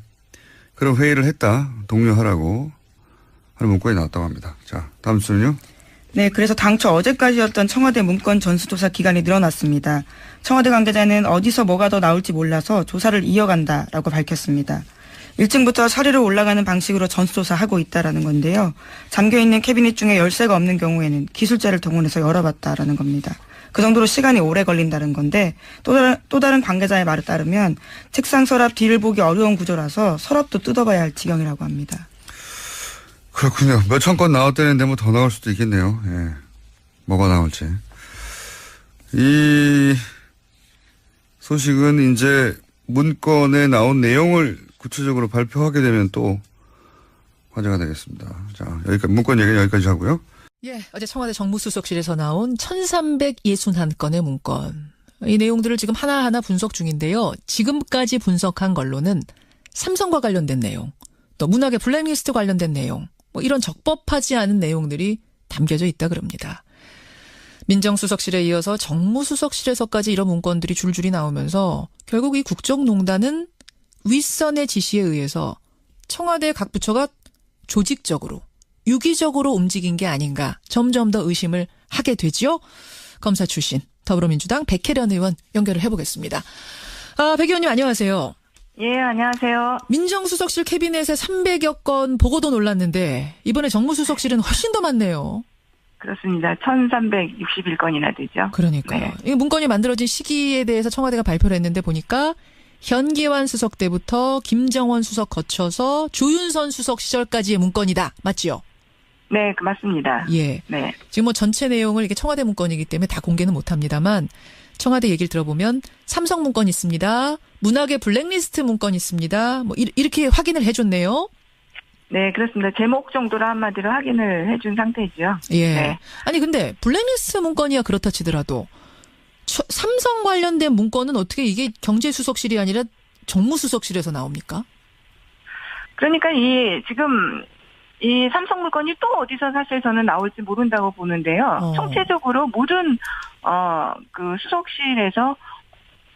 Speaker 6: 그런 회의를 했다. 독려하라고 하는 문건이 나왔다고 합니다. 자, 다음 순요.
Speaker 5: 네, 그래서 당초 어제까지였던 청와대 문건 전수조사 기간이 늘어났습니다. 청와대 관계자는 어디서 뭐가 더 나올지 몰라서 조사를 이어간다라고 밝혔습니다. 1층부터 사리로 올라가는 방식으로 전수조사하고 있다라는 건데요. 잠겨있는 캐비닛 중에 열쇠가 없는 경우에는 기술자를 동원해서 열어봤다라는 겁니다. 그 정도로 시간이 오래 걸린다는 건데 또 다른 관계자의 말에 따르면 책상 서랍 뒤를 보기 어려운 구조라서 서랍도 뜯어봐야 할 지경이라고 합니다.
Speaker 6: 그렇군요. 몇천 건 나왔다는데 뭐 더 나올 수도 있겠네요. 예. 뭐가 나올지. 이 소식은 이제 문건에 나온 내용을 구체적으로 발표하게 되면 또 화제가 되겠습니다. 자, 여기까지, 문건 얘기는 여기까지 하고요.
Speaker 7: 예, 어제 청와대 정무수석실에서 나온 1361건의 문건. 이 내용들을 지금 하나하나 분석 중인데요. 지금까지 분석한 걸로는 삼성과 관련된 내용, 또 문학의 블랙리스트 관련된 내용, 이런 적법하지 않은 내용들이 담겨져 있다 그럽니다. 민정수석실에 이어서 정무수석실에서까지 이런 문건들이 줄줄이 나오면서 결국 이 국정농단은 윗선의 지시에 의해서 청와대 각 부처가 조직적으로, 유기적으로 움직인 게 아닌가 점점 더 의심을 하게 되지요. 검사 출신 더불어민주당 백혜련 의원 연결을 해보겠습니다. 백 의원님 안녕하세요.
Speaker 5: 예, 안녕하세요.
Speaker 7: 민정수석실 캐비넷에 300여 건 보고도 놀랐는데 이번에 정무수석실은 훨씬 더 많네요.
Speaker 5: 그렇습니다. 1361건이나 되죠.
Speaker 7: 그러니까요.
Speaker 5: 네.
Speaker 7: 이 문건이 만들어진 시기에 대해서 청와대가 발표를 했는데 보니까 현기환 수석 때부터 김정원 수석 거쳐서 조윤선 수석 시절까지의 문건이다. 맞지요?
Speaker 5: 네, 맞습니다.
Speaker 7: 예.
Speaker 5: 네.
Speaker 7: 지금 전체 내용을 이게 청와대 문건이기 때문에 다 공개는 못합니다만 청와대 얘기를 들어보면 삼성 문건 있습니다. 문학의 블랙리스트 문건 있습니다. 이렇게 확인을 해줬네요.
Speaker 5: 네, 그렇습니다. 제목 정도로 한마디로 확인을 해준 상태죠.
Speaker 7: 예.
Speaker 5: 네.
Speaker 7: 아니 근데 블랙리스트 문건이야 그렇다 치더라도 삼성 관련된 문건은 어떻게 이게 경제수석실이 아니라 정무수석실에서 나옵니까?
Speaker 5: 그러니까 지금 이 삼성 물건이 또 어디서 사실 저는 나올지 모른다고 보는데요. 총체적으로 모든 그 수석실에서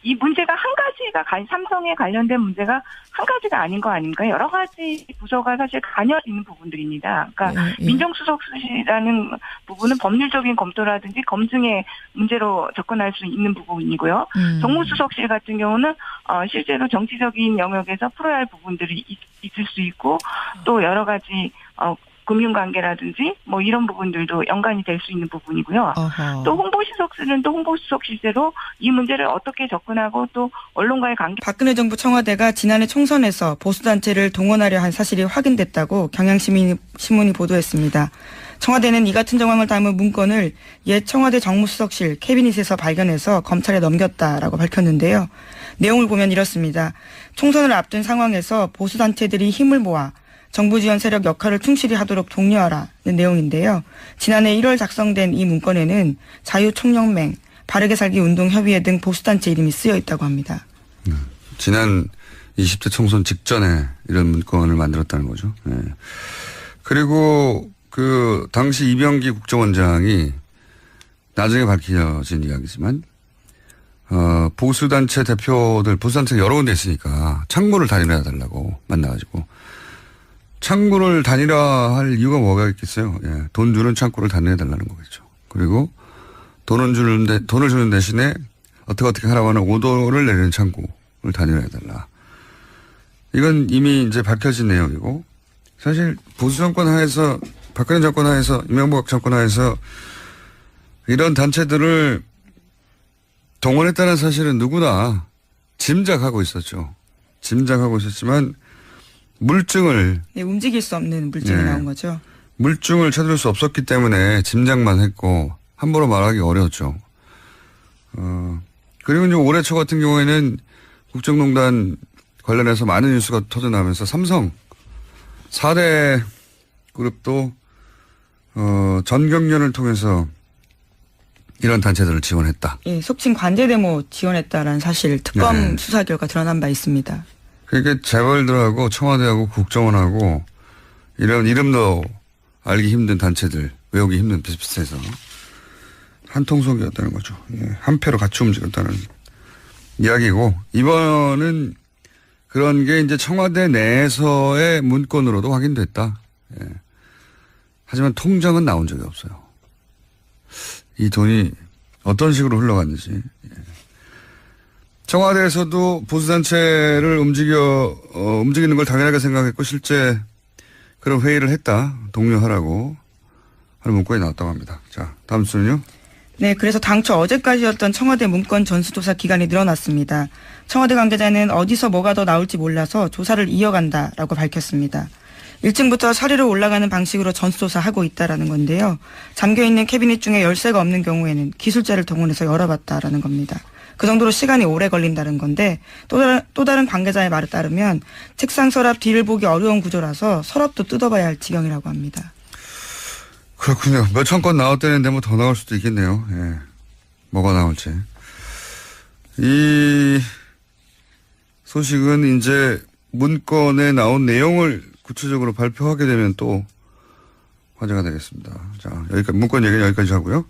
Speaker 5: 이 문제가 한 가지가 삼성에 관련된 문제가 한 가지가 아닌 거 아닌가? 여러 가지 부서가 사실 관여 있는 부분들입니다. 그러니까 민정수석실이라는 부분은 법률적인 검토라든지 검증의 문제로 접근할 수 있는 부분이고요. 정무수석실 같은 경우는 실제로 정치적인 영역에서 풀어야 할 부분들이 있을 수 있고 또 여러 가지 금융관계라든지 뭐 이런 부분들도 연관이 될 수 있는 부분이고요.
Speaker 7: 어허.
Speaker 5: 또 홍보수석실은 또 홍보수석실대로 이 문제를 어떻게 접근하고 또 언론과의 관계. 박근혜 정부 청와대가 지난해 총선에서 보수단체를 동원하려 한 사실이 확인됐다고 경향신문이 보도했습니다. 청와대는 이 같은 정황을 담은 문건을 옛 청와대 정무수석실 캐비닛에서 발견해서 검찰에 넘겼다라고 밝혔는데요. 내용을 보면 이렇습니다. 총선을 앞둔 상황에서 보수단체들이 힘을 모아 정부 지원 세력 역할을 충실히 하도록 독려하라는 내용인데요. 지난해 1월 작성된 이 문건에는 자유총연맹, 바르게 살기 운동협의회 등 보수단체 이름이 쓰여 있다고 합니다.
Speaker 6: 지난 20대 총선 직전에 이런 문건을 만들었다는 거죠. 네. 그리고 그 당시 이병기 국정원장이 나중에 밝혀진 이야기지만 보수단체 대표들, 보수단체가 여러 군데 있으니까 창구를 단일화해달라고 만나가지고 창구를 단일화할 이유가 뭐가 있겠어요? 예, 돈 주는 창구를 단일화해달라는 거겠죠. 그리고 돈을 주는 대신에 어떻게 하라고 하는 오더를 내리는 창구를 단일화해달라. 이건 이미 이제 밝혀진 내용이고 사실 보수 정권 하에서 박근혜 정권 하에서 이명박 정권 하에서 이런 단체들을 동원했다는 사실은 누구나 짐작하고 있었죠. 짐작하고 있었지만 물증을
Speaker 5: 네, 움직일 수 없는 물증이 나온 거죠.
Speaker 6: 물증을 찾을 수 없었기 때문에 짐작만 했고 함부로 말하기 어려웠죠. 그리고 이제 올해 초 같은 경우에는 국정농단 관련해서 많은 뉴스가 터져나오면서 삼성 4대 그룹도 전경련을 통해서 이런 단체들을 지원했다.
Speaker 5: 예, 속칭 관제데모 지원했다라는 사실 특검 수사 결과 드러난 바 있습니다.
Speaker 6: 그러니까 재벌들하고 청와대하고 국정원하고 이런 이름도 알기 힘든 단체들, 외우기 힘든 비슷비슷해서 한 통속이었다는 거죠. 예, 한 패로 같이 움직였다는 이야기고 이번은 그런 게 이제 청와대 내에서의 문건으로도 확인됐다. 예. 하지만 통장은 나온 적이 없어요. 이 돈이 어떤 식으로 흘러갔는지. 예. 청와대에서도 보수단체를 움직이는 걸 당연하게 생각했고 실제 그런 회의를 했다. 독려하라고 하는 문건이 나왔다고 합니다. 자, 다음 순요.
Speaker 5: 네, 그래서 당초 어제까지였던 청와대 문건 전수조사 기간이 늘어났습니다. 청와대 관계자는 어디서 뭐가 더 나올지 몰라서 조사를 이어간다라고 밝혔습니다. 1층부터 사리로 올라가는 방식으로 전수조사하고 있다라는 건데요. 잠겨있는 캐비닛 중에 열쇠가 없는 경우에는 기술자를 동원해서 열어봤다라는 겁니다. 그 정도로 시간이 오래 걸린다는 건데 또 다른 관계자의 말에 따르면 책상 서랍 뒤를 보기 어려운 구조라서 서랍도 뜯어봐야 할 지경이라고 합니다.
Speaker 6: 그렇군요. 몇천 건 나왔다는데 뭐 더 나올 수도 있겠네요. 예. 뭐가 나올지. 이 소식은 이제 문건에 나온 내용을 구체적으로 발표하게 되면 또 화제가 되겠습니다. 자, 여기까지, 문건 얘기는 여기까지 하고요.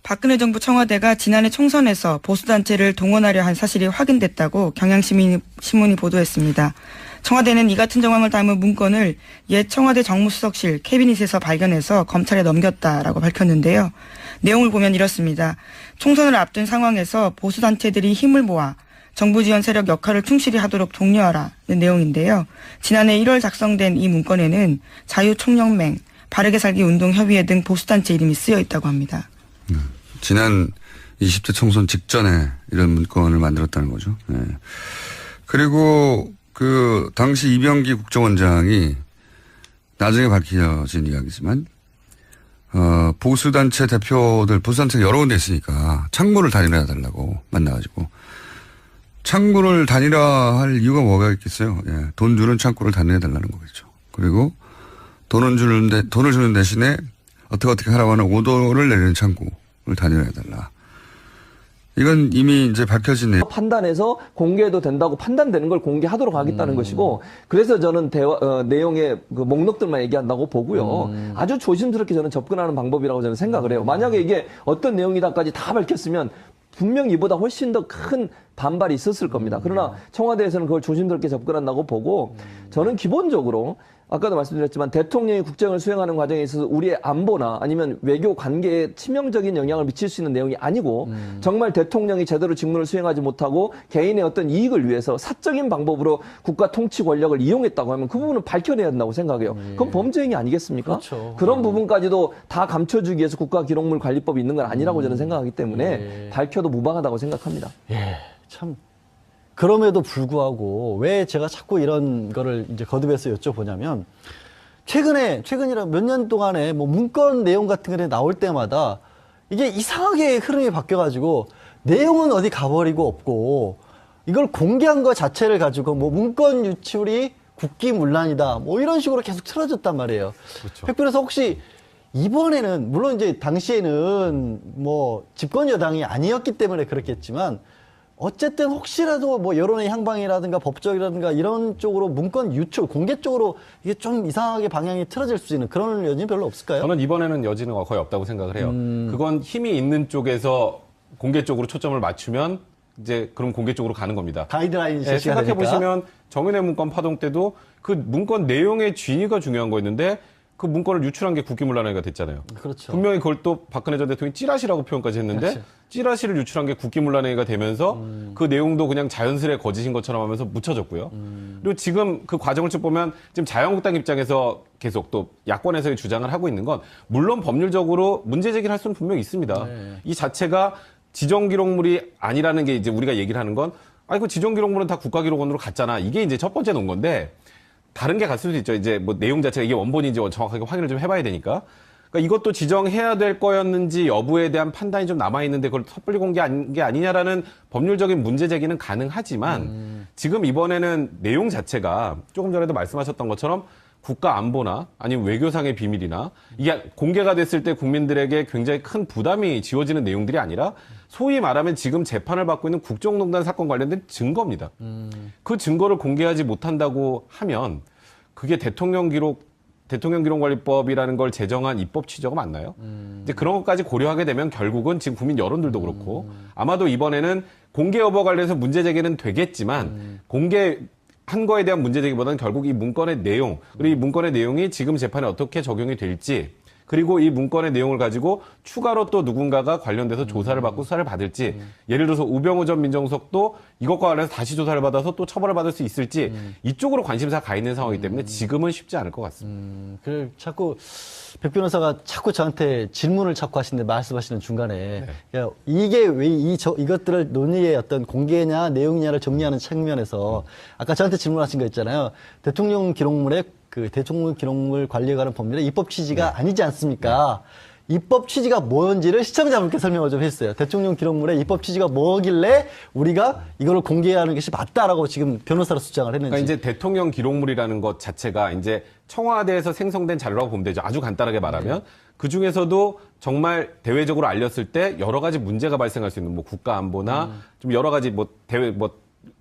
Speaker 5: 박근혜 정부 청와대가 지난해 총선에서 보수단체를 동원하려 한 사실이 확인됐다고 경향신문이 보도했습니다. 청와대는 이 같은 정황을 담은 문건을 옛 청와대 정무수석실 캐비닛에서 발견해서 검찰에 넘겼다라고 밝혔는데요. 내용을 보면 이렇습니다. 총선을 앞둔 상황에서 보수단체들이 힘을 모아 정부 지원 세력 역할을 충실히 하도록 독려하라는 내용인데요. 지난해 1월 작성된 이 문건에는 자유총연맹, 바르게 살기 운동협의회 등 보수단체 이름이 쓰여 있다고 합니다.
Speaker 6: 지난 20대 총선 직전에 이런 문건을 만들었다는 거죠. 네. 그리고 그 당시 이병기 국정원장이 나중에 밝혀진 이야기지만 보수단체 대표들, 보수단체가 여러 군데 있으니까 창구를 단일화해달라고 만나가지고 창구를 단일화할 이유가 뭐가 있겠어요. 예, 돈 주는 창구를 단일화해달라는 거겠죠. 그리고 돈을 주는 대신에 어떻게 하라고 하는 오더를 내리는 창구를 단일화해달라. 이건 이미 이제 밝혀진 내용.
Speaker 4: 판단해서 공개해도 된다고 판단되는 걸 공개하도록 하겠다는 것이고, 그래서 저는 내용의 그 목록들만 얘기한다고 보고요. 아주 조심스럽게 저는 접근하는 방법이라고 저는 생각을 해요. 만약에 이게 어떤 내용이다까지 다 밝혔으면 분명 이보다 훨씬 더 큰 반발이 있었을 겁니다. 그러나 청와대에서는 그걸 조심스럽게 접근한다고 보고, 저는 기본적으로 아까도 말씀드렸지만 대통령이 국정을 수행하는 과정에 있어서 우리의 안보나 아니면 외교 관계에 치명적인 영향을 미칠 수 있는 내용이 아니고 정말 대통령이 제대로 직무를 수행하지 못하고 개인의 어떤 이익을 위해서 사적인 방법으로 국가 통치 권력을 이용했다고 하면 그 부분은 밝혀내야 된다고 생각해요. 그건 범죄 행위 아니겠습니까?
Speaker 2: 그렇죠.
Speaker 4: 그런 부분까지도 다 감춰주기 위해서 국가기록물 관리법이 있는 건 아니라고 저는 생각하기 때문에 밝혀도 무방하다고 생각합니다.
Speaker 2: 참. 그럼에도 불구하고 왜 제가 자꾸 이런 거를 이제 거듭해서 여쭤보냐면 최근이라 몇 년 동안에 뭐 문건 내용 같은 게 나올 때마다 이게 이상하게 흐름이 바뀌어가지고 내용은 어디 가버리고 없고 이걸 공개한 것 자체를 가지고 뭐 문건 유출이 국기문란이다 뭐 이런 식으로 계속 틀어졌단 말이에요.
Speaker 1: 그렇죠.
Speaker 2: 백 변호사 혹시 이번에는 물론 이제 당시에는 뭐 집권 여당이 아니었기 때문에 그렇겠지만 어쨌든 혹시라도 뭐 여론의 향방이라든가 법적이라든가 이런 쪽으로 문건 유출, 공개 쪽으로 이게 좀 이상하게 방향이 틀어질 수 있는 그런 여지는 별로 없을까요?
Speaker 1: 저는 이번에는 여지는 거의 없다고 생각을 해요. 그건 힘이 있는 쪽에서 공개 쪽으로 초점을 맞추면 이제 그럼 공개 쪽으로 가는 겁니다.
Speaker 2: 가이드라인이
Speaker 1: 네,
Speaker 2: 제시가
Speaker 1: 생각해
Speaker 2: 되니까.
Speaker 1: 보시면 정윤회 문건 파동 때도 그 문건 내용의 진위가 중요한 거였는데 그 문건을 유출한 게 국기문란행위가 됐잖아요.
Speaker 2: 그렇죠.
Speaker 1: 분명히 그걸 또 박근혜 전 대통령이 찌라시라고 표현까지 했는데
Speaker 2: 그렇죠.
Speaker 1: 찌라시를 유출한 게 국기문란행위가 되면서 그 내용도 그냥 자연스레 거짓인 것처럼 하면서 묻혀졌고요. 그리고 지금 그 과정을 쭉 보면 지금 자유한국당 입장에서 계속 또 야권에서의 주장을 하고 있는 건 물론 법률적으로 문제 제기를 할 수는 분명히 있습니다. 이 자체가 지정기록물이 아니라는 게 이제 우리가 얘기를 하는 건 아니 그 지정기록물은 다 국가기록원으로 갔잖아. 이게 이제 첫 번째 놓은 건데 다른 게 갔을 수도 있죠. 이제 뭐 내용 자체가 이게 원본인지 정확하게 확인을 좀 해봐야 되니까. 그러니까 이것도 지정해야 될 거였는지 여부에 대한 판단이 좀 남아있는데 그걸 섣불리 공개한 게 아니냐라는 법률적인 문제 제기는 가능하지만 지금 이번에는 내용 자체가 조금 전에도 말씀하셨던 것처럼 국가 안보나 아니면 외교상의 비밀이나 이게 공개가 됐을 때 국민들에게 굉장히 큰 부담이 지워지는 내용들이 아니라 소위 말하면 지금 재판을 받고 있는 국정농단 사건 관련된 증거입니다. 그 증거를 공개하지 못한다고 하면 그게 대통령기록관리법이라는 걸 제정한 입법 취지가 맞나요? 이제 그런 것까지 고려하게 되면 결국은 지금 국민 여론들도 그렇고 아마도 이번에는 공개 여부와 관련해서 문제 제기는 되겠지만 공개한 거에 대한 문제 제기보다는 결국 이 문건의 내용 그리고 이 문건의 내용이 지금 재판에 어떻게 적용이 될지 그리고 이 문건의 내용을 가지고 추가로 또 누군가가 관련돼서 조사를 받고 수사를 받을지 예를 들어서 우병우 전 민정수석도 이것과 관련해서 다시 조사를 받아서 또 처벌을 받을 수 있을지 이쪽으로 관심사가 가 있는 상황이기 때문에 지금은 쉽지 않을 것 같습니다.
Speaker 2: 그 자꾸 백 변호사가 자꾸 저한테 질문을 자꾸 하시는데 말씀하시는 중간에 야, 이게 왜 이것들을 논의의 어떤 공개냐 내용이냐를 정리하는 측면에서 아까 저한테 질문하신 거 있잖아요. 대통령 기록물에 그 대통령 기록물 관리에 관한 법률의 입법 취지가 아니지 않습니까? 입법 취지가 뭔지를 시청자분께 설명을 좀 했어요. 대통령 기록물의 입법 취지가 뭐길래 우리가 이거를 공개하는 것이 맞다라고 지금 변호사로 주장을 했는지.
Speaker 1: 그러니까 이제 대통령 기록물이라는 것 자체가 이제 청와대에서 생성된 자료라고 보면 되죠. 아주 간단하게 말하면. 그 중에서도 정말 대외적으로 알렸을 때 여러 가지 문제가 발생할 수 있는 뭐 국가 안보나 좀 여러 가지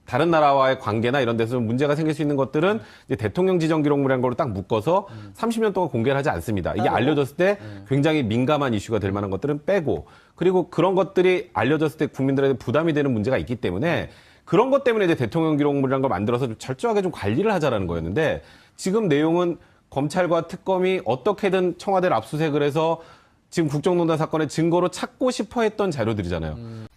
Speaker 1: 다른 나라와의 관계나 이런 데서 좀 문제가 생길 수 있는 것들은 이제 대통령 지정 기록물이라는 걸로 딱 묶어서 30년 동안 공개를 하지 않습니다. 이게 알려졌을 때 굉장히 민감한 이슈가 될 만한 것들은 빼고 그리고 그런 것들이 알려졌을 때 국민들에게 부담이 되는 문제가 있기 때문에 그런 것 때문에 이제 대통령 기록물이라는 걸 만들어서 좀 철저하게 좀 관리를 하자라는 거였는데 지금 내용은 검찰과 특검이 어떻게든 청와대를 압수수색을 해서 지금 국정농단 사건의 증거로 찾고 싶어 했던 자료들이잖아요.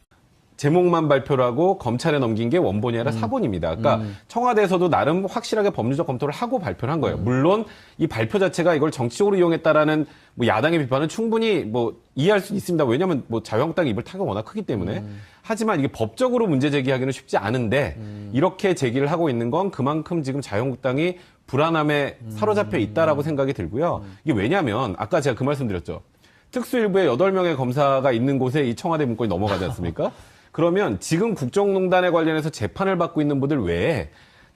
Speaker 1: 제목만 발표를 하고 검찰에 넘긴 게 원본이 아니라 사본입니다. 그러니까 청와대에서도 나름 확실하게 법률적 검토를 하고 발표를 한 거예요. 물론 이 발표 자체가 이걸 정치적으로 이용했다라는 뭐 야당의 비판은 충분히 뭐 이해할 수 있습니다. 왜냐하면 뭐 자유한국당이 입을 타가 워낙 크기 때문에. 하지만 이게 법적으로 문제 제기하기는 쉽지 않은데 이렇게 제기를 하고 있는 건 그만큼 지금 자유한국당이 불안함에 사로잡혀 있다라고 생각이 들고요. 이게 왜냐하면 아까 제가 그 말씀드렸죠. 특수일부에 8명의 검사가 있는 곳에 이 청와대 문건이 넘어가지 않습니까? 그러면 지금 국정농단에 관련해서 재판을 받고 있는 분들 외에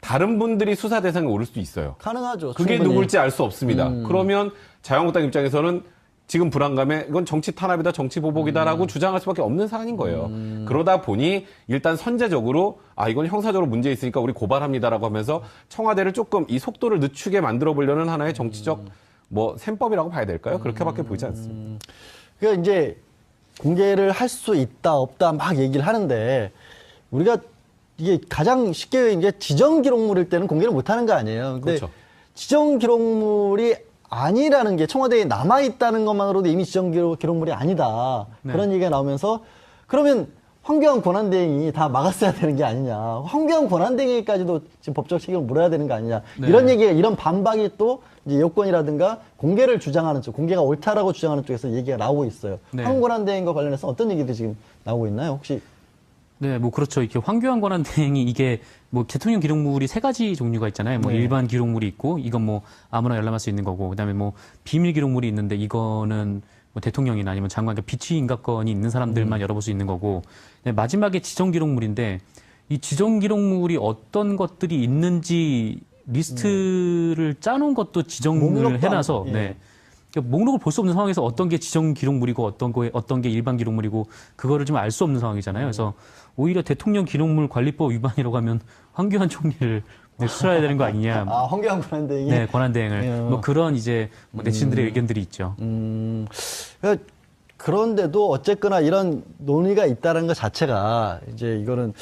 Speaker 1: 다른 분들이 수사 대상에 오를 수도 있어요.
Speaker 2: 가능하죠.
Speaker 1: 그게
Speaker 2: 충분히.
Speaker 1: 누굴지 알 수 없습니다. 그러면 자유한국당 입장에서는 지금 불안감에 이건 정치 탄압이다, 정치 보복이다라고 주장할 수밖에 없는 사안인 거예요. 그러다 보니 일단 선제적으로 이건 형사적으로 문제 있으니까 우리 고발합니다라고 하면서 청와대를 조금 이 속도를 늦추게 만들어 보려는 하나의 정치적 셈법이라고 봐야 될까요? 그렇게밖에 보이지 않습니다.
Speaker 2: 그러니까 이제 공개를 할 수 있다 없다 막 얘기를 하는데 우리가 이게 가장 쉽게 이제 지정 기록물일 때는 공개를 못 하는 거 아니에요. 근데
Speaker 1: 그렇죠.
Speaker 2: 지정 기록물이 아니라는 게 청와대에 남아 있다는 것만으로도 이미 지정 기록물이 아니다.
Speaker 3: 네.
Speaker 2: 그런 얘기가 나오면서 그러면 황교안 권한대행이 다 막았어야 되는 게 아니냐. 황교안 권한대행까지도 지금 법적 책임을 물어야 되는 거 아니냐.
Speaker 3: 네.
Speaker 2: 이런 얘기가 이런 반박이 또 이제 여권이라든가 공개를 주장하는 쪽, 공개가 옳다라고 주장하는 쪽에서 얘기가 나오고 있어요.
Speaker 3: 네.
Speaker 2: 황 권한대행과 관련해서 어떤 얘기들이 지금 나오고 있나요? 혹시?
Speaker 3: 네, 뭐 그렇죠. 이렇게 황교안 권한대행이 이게 뭐 대통령 기록물이 3가지 종류가 있잖아요. 뭐
Speaker 2: 네.
Speaker 3: 일반 기록물이 있고 이건 뭐 아무나 열람할 수 있는 거고 그다음에 뭐 비밀 기록물이 있는데 이거는 뭐 대통령이나 아니면 장관, 그러니까 비취 인가권이 있는 사람들만 열어볼 수 있는 거고 네, 마지막에 지정 기록물인데 이 지정 기록물이 어떤 것들이 있는지 리스트를 짜놓은 것도 지정을
Speaker 2: 목록도
Speaker 3: 해놔서
Speaker 2: 안- 예.
Speaker 3: 네. 그러니까 목록을 볼 수 없는 상황에서 어떤 게 지정 기록물이고 어떤 게 일반 기록물이고 그거를 좀 알 수 없는 상황이잖아요. 그래서 오히려 대통령 기록물 관리법 위반이라고 하면 황교안 총리를 수사해야 되는 거 아니냐.
Speaker 2: 황교안 권한대행이?
Speaker 3: 네, 권한대행을.
Speaker 2: 예.
Speaker 3: 뭐 그런 이제 뭐 네티즌들의 의견들이 있죠.
Speaker 2: 그런데도 어쨌거나 이런 논의가 있다는 것 자체가 이제 이거는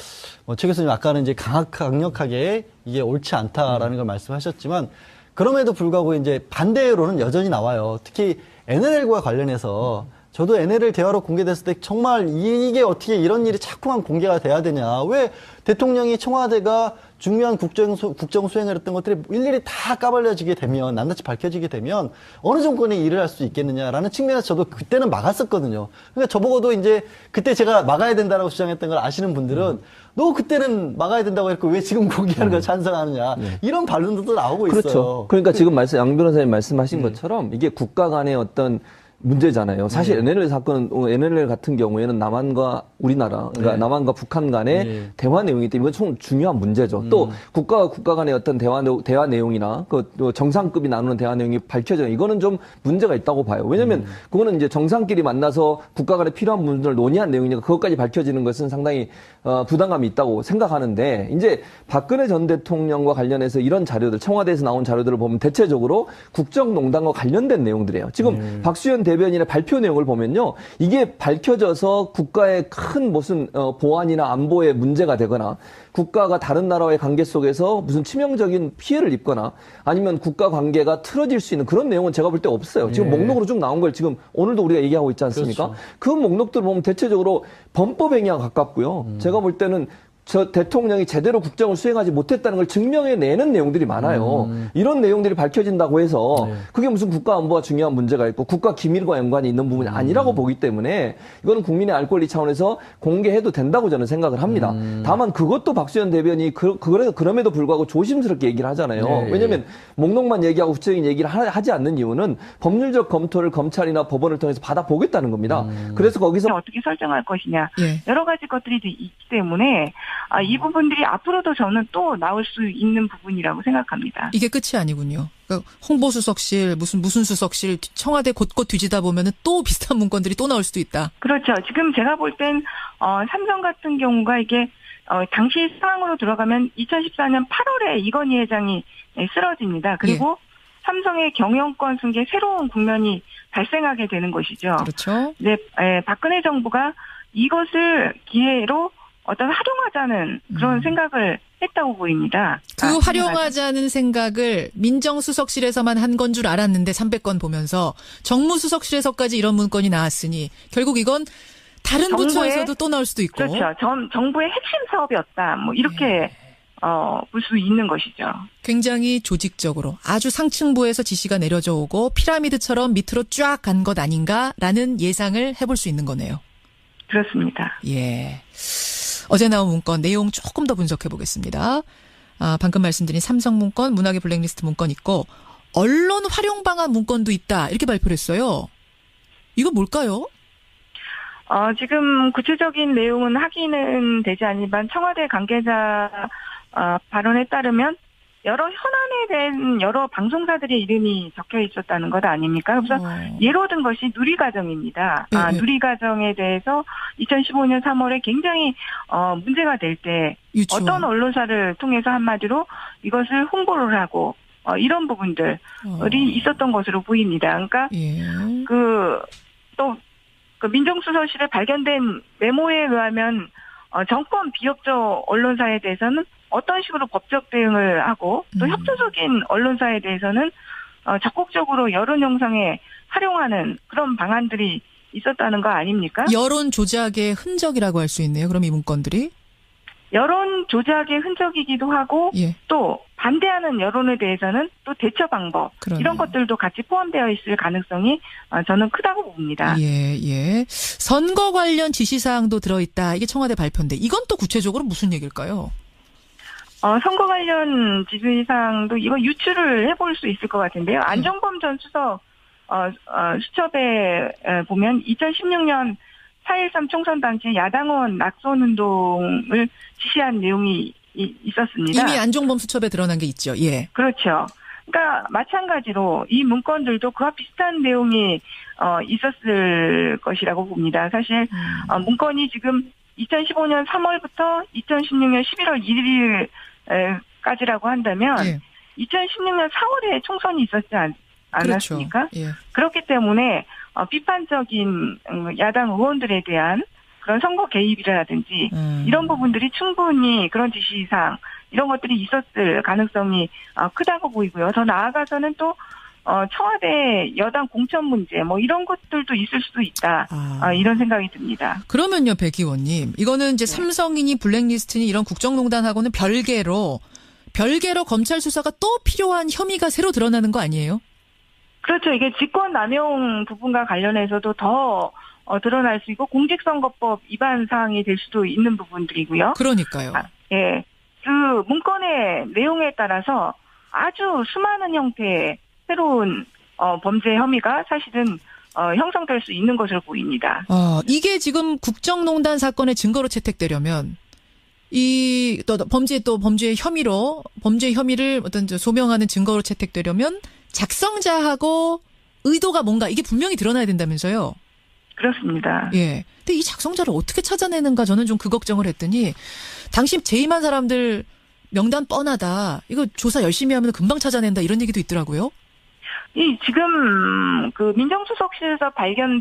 Speaker 2: 최 교수님 아까는 이제 강력하게 이게 옳지 않다라는 걸 말씀하셨지만 그럼에도 불구하고 이제 반대로는 여전히 나와요. 특히 NLL과 관련해서 저도 NLL 대화로 공개됐을 때 정말 이게 어떻게 이런 일이 자꾸만 공개가 돼야 되냐. 왜 대통령이 청와대가 중요한 국정 수행을 했던 것들이 일일이 다 까발려지게 되면, 낱낱이 밝혀지게 되면 어느 정권이 일을 할 수 있겠느냐라는 측면에서 저도 그때는 막았었거든요. 그러니까 저보고도 이제 그때 제가 막아야 된다라고 주장했던 걸 아시는 분들은 너 그때는 막아야 된다고 했고 왜 지금 공개하는 걸 찬성하느냐. 이런 반론도 나오고 있어요.
Speaker 4: 그렇죠. 그러니까 지금 양 변호사님 말씀하신 것처럼 이게 국가 간의 어떤 문제잖아요. 사실 NLL 사건, NLL 같은 경우에는 남한과 우리나라, 그러니까 남한과 북한 간의 대화 내용이기 때문에 이건 좀 중요한 문제죠. 또 국가와 국가 간의 어떤 대화 내용이나 그 정상급이 나누는 대화 내용이 밝혀져 이거는 좀 문제가 있다고 봐요. 왜냐하면 그거는 이제 정상끼리 만나서 국가 간에 필요한 부분을 논의한 내용이니까 그것까지 밝혀지는 것은 상당히 부담감이 있다고 생각하는데 이제 박근혜 전 대통령과 관련해서 이런 자료들, 청와대에서 나온 자료들을 보면 대체적으로 국정농단과 관련된 내용들이에요. 지금 박수현 대변인의 발표 내용을 보면요. 이게 밝혀져서 국가의 큰 무슨 보안이나 안보에 문제가 되거나 국가가 다른 나라와의 관계 속에서 무슨 치명적인 피해를 입거나 아니면 국가 관계가 틀어질 수 있는 그런 내용은 제가 볼 때 없어요. 지금 목록으로 쭉 나온 걸 지금 오늘도 우리가 얘기하고 있지 않습니까?
Speaker 2: 그렇죠.
Speaker 4: 그 목록들을 보면 대체적으로 범법행위와 가깝고요. 제가 볼 때는 저 대통령이 제대로 국정을 수행하지 못했다는 걸 증명해내는 내용들이 많아요. 이런 내용들이 밝혀진다고 해서 그게 무슨 국가 안보와 중요한 문제가 있고 국가 기밀과 연관이 있는 부분이 아니라고 보기 때문에 이거는 국민의 알 권리 차원에서 공개해도 된다고 저는 생각을 합니다. 다만 그것도 박수현 대변인이 그럼에도 불구하고 조심스럽게 얘기를 하잖아요.
Speaker 2: 네.
Speaker 4: 왜냐하면 목록만 얘기하고 구체적인 얘기를 하지 않는 이유는 법률적 검토를 검찰이나 법원을 통해서 받아보겠다는 겁니다. 그래서 거기서
Speaker 5: 어떻게 설정할 것이냐
Speaker 7: 예.
Speaker 5: 여러 가지 것들이 있기 때문에 이 부분들이 앞으로도 저는 또 나올 수 있는 부분이라고 생각합니다.
Speaker 7: 이게 끝이 아니군요. 그러니까 홍보수석실, 무슨 수석실, 청와대 곳곳 뒤지다 보면은 또 비슷한 문건들이 또 나올 수도 있다.
Speaker 5: 그렇죠. 지금 제가 볼 땐 삼성 같은 경우가 이게 당시 상황으로 들어가면 2014년 8월에 이건희 회장이 쓰러집니다. 그리고 삼성의 경영권 승계 새로운 국면이 발생하게 되는 것이죠.
Speaker 7: 그렇죠.
Speaker 5: 네, 박근혜 정부가 이것을 기회로 어떤 활용하자는 그런 생각을 했다고 보입니다.
Speaker 7: 그 활용하자는 생각을 민정수석실에서만 한 건 줄 알았는데 300건 보면서 정무수석실에서까지 이런 문건이 나왔으니 결국 이건 다른
Speaker 5: 정부의-
Speaker 7: 부처에서도 또 나올 수도 있고.
Speaker 5: 그렇죠. 정부의 핵심 사업이었다. 뭐 이렇게 볼 수 있는 것이죠.
Speaker 7: 굉장히 조직적으로 아주 상층부에서 지시가 내려져 오고 피라미드처럼 밑으로 쫙 간 것 아닌가라는 예상을 해볼 수 있는 거네요.
Speaker 5: 그렇습니다.
Speaker 7: 예. 어제 나온 문건 내용 조금 더 분석해 보겠습니다. 방금 말씀드린 삼성 문건, 문학의 블랙리스트 문건 있고 언론 활용 방안 문건도 있다. 이렇게 발표를 했어요. 이거 뭘까요?
Speaker 5: 지금 구체적인 내용은 확인은 되지 않지만 청와대 관계자 발언에 따르면 여러 현안에 대한 여러 방송사들의 이름이 적혀 있었다는 것 아닙니까? 그래서 예로 든 것이 누리과정입니다.
Speaker 7: 네.
Speaker 5: 누리과정에 대해서 2015년 3월에 굉장히 문제가 될 때
Speaker 7: 유치원.
Speaker 5: 어떤 언론사를 통해서 한마디로 이것을 홍보를 하고 이런 부분들이 있었던 것으로 보입니다. 그러니까
Speaker 7: 예.
Speaker 5: 또 민정수석실에 발견된 메모에 의하면 정권 비협조 언론사에 대해서는 어떤 식으로 법적 대응을 하고 또 협조적인 언론사에 대해서는 적극적으로 여론 형성에 활용하는 그런 방안들이 있었다는 거 아닙니까?
Speaker 7: 여론 조작의 흔적이라고 할 수 있네요. 그럼 이 문건들이?
Speaker 5: 여론 조작의 흔적이기도 하고
Speaker 7: 예.
Speaker 5: 또 반대하는 여론에 대해서는 또 대처 방법
Speaker 7: 그러네요.
Speaker 5: 이런 것들도 같이 포함되어 있을 가능성이 저는 크다고 봅니다.
Speaker 7: 예. 선거 관련 지시사항도 들어있다. 이게 청와대 발표인데 이건 또 구체적으로 무슨 얘기일까요?
Speaker 5: 선거 관련 지시사항도 이거 유추를 해볼 수 있을 것 같은데요. 안종범 전 수석 수첩에 보면 2016년 4.13 총선 당시 야당원 낙선 운동을 지시한 내용이 있었습니다.
Speaker 7: 이미 안종범 수첩에 드러난 게 있죠. 예.
Speaker 5: 그렇죠. 그러니까 마찬가지로 이 문건들도 그와 비슷한 내용이 있었을 것이라고 봅니다. 사실 문건이 지금 2015년 3월부터 2016년 11월 1일까지라고 한다면
Speaker 7: 예.
Speaker 5: 2016년 4월에 총선이 있었지 않았습니까?
Speaker 7: 그렇죠. 예.
Speaker 5: 그렇기 때문에 비판적인 야당 의원들에 대한 그런 선거 개입이라든지 이런 부분들이 충분히 그런 지시사항 이런 것들이 있었을 가능성이 크다고 보이고요. 더 나아가서는 또 청와대 여당 공천 문제 뭐 이런 것들도 있을 수도 있다. 이런 생각이 듭니다.
Speaker 7: 그러면요, 백 의원님. 이거는 이제 삼성이니 블랙리스트니 이런 국정농단하고는 별개로 검찰 수사가 또 필요한 혐의가 새로 드러나는 거 아니에요?
Speaker 5: 그렇죠. 이게 직권남용 부분과 관련해서도 더 드러날 수 있고 공직선거법 위반 사항이 될 수도 있는 부분들이고요.
Speaker 7: 그러니까요.
Speaker 5: 예. 그 문건의 내용에 따라서 아주 수많은 형태의 새로운 범죄 혐의가 사실은 형성될 수 있는 것으로 보입니다.
Speaker 7: 이게 지금 국정농단 사건의 증거로 채택되려면 이 범죄 혐의를 어떤 소명하는 증거로 채택되려면 작성자하고 의도가 뭔가 이게 분명히 드러나야 된다면서요.
Speaker 5: 그렇습니다.
Speaker 7: 예. 근데 이 작성자를 어떻게 찾아내는가 저는 좀 그 걱정을 했더니 당시 재임한 사람들 명단 뻔하다. 이거 조사 열심히 하면 금방 찾아낸다 이런 얘기도 있더라고요.
Speaker 5: 지금 그 민정수석실에서 발견된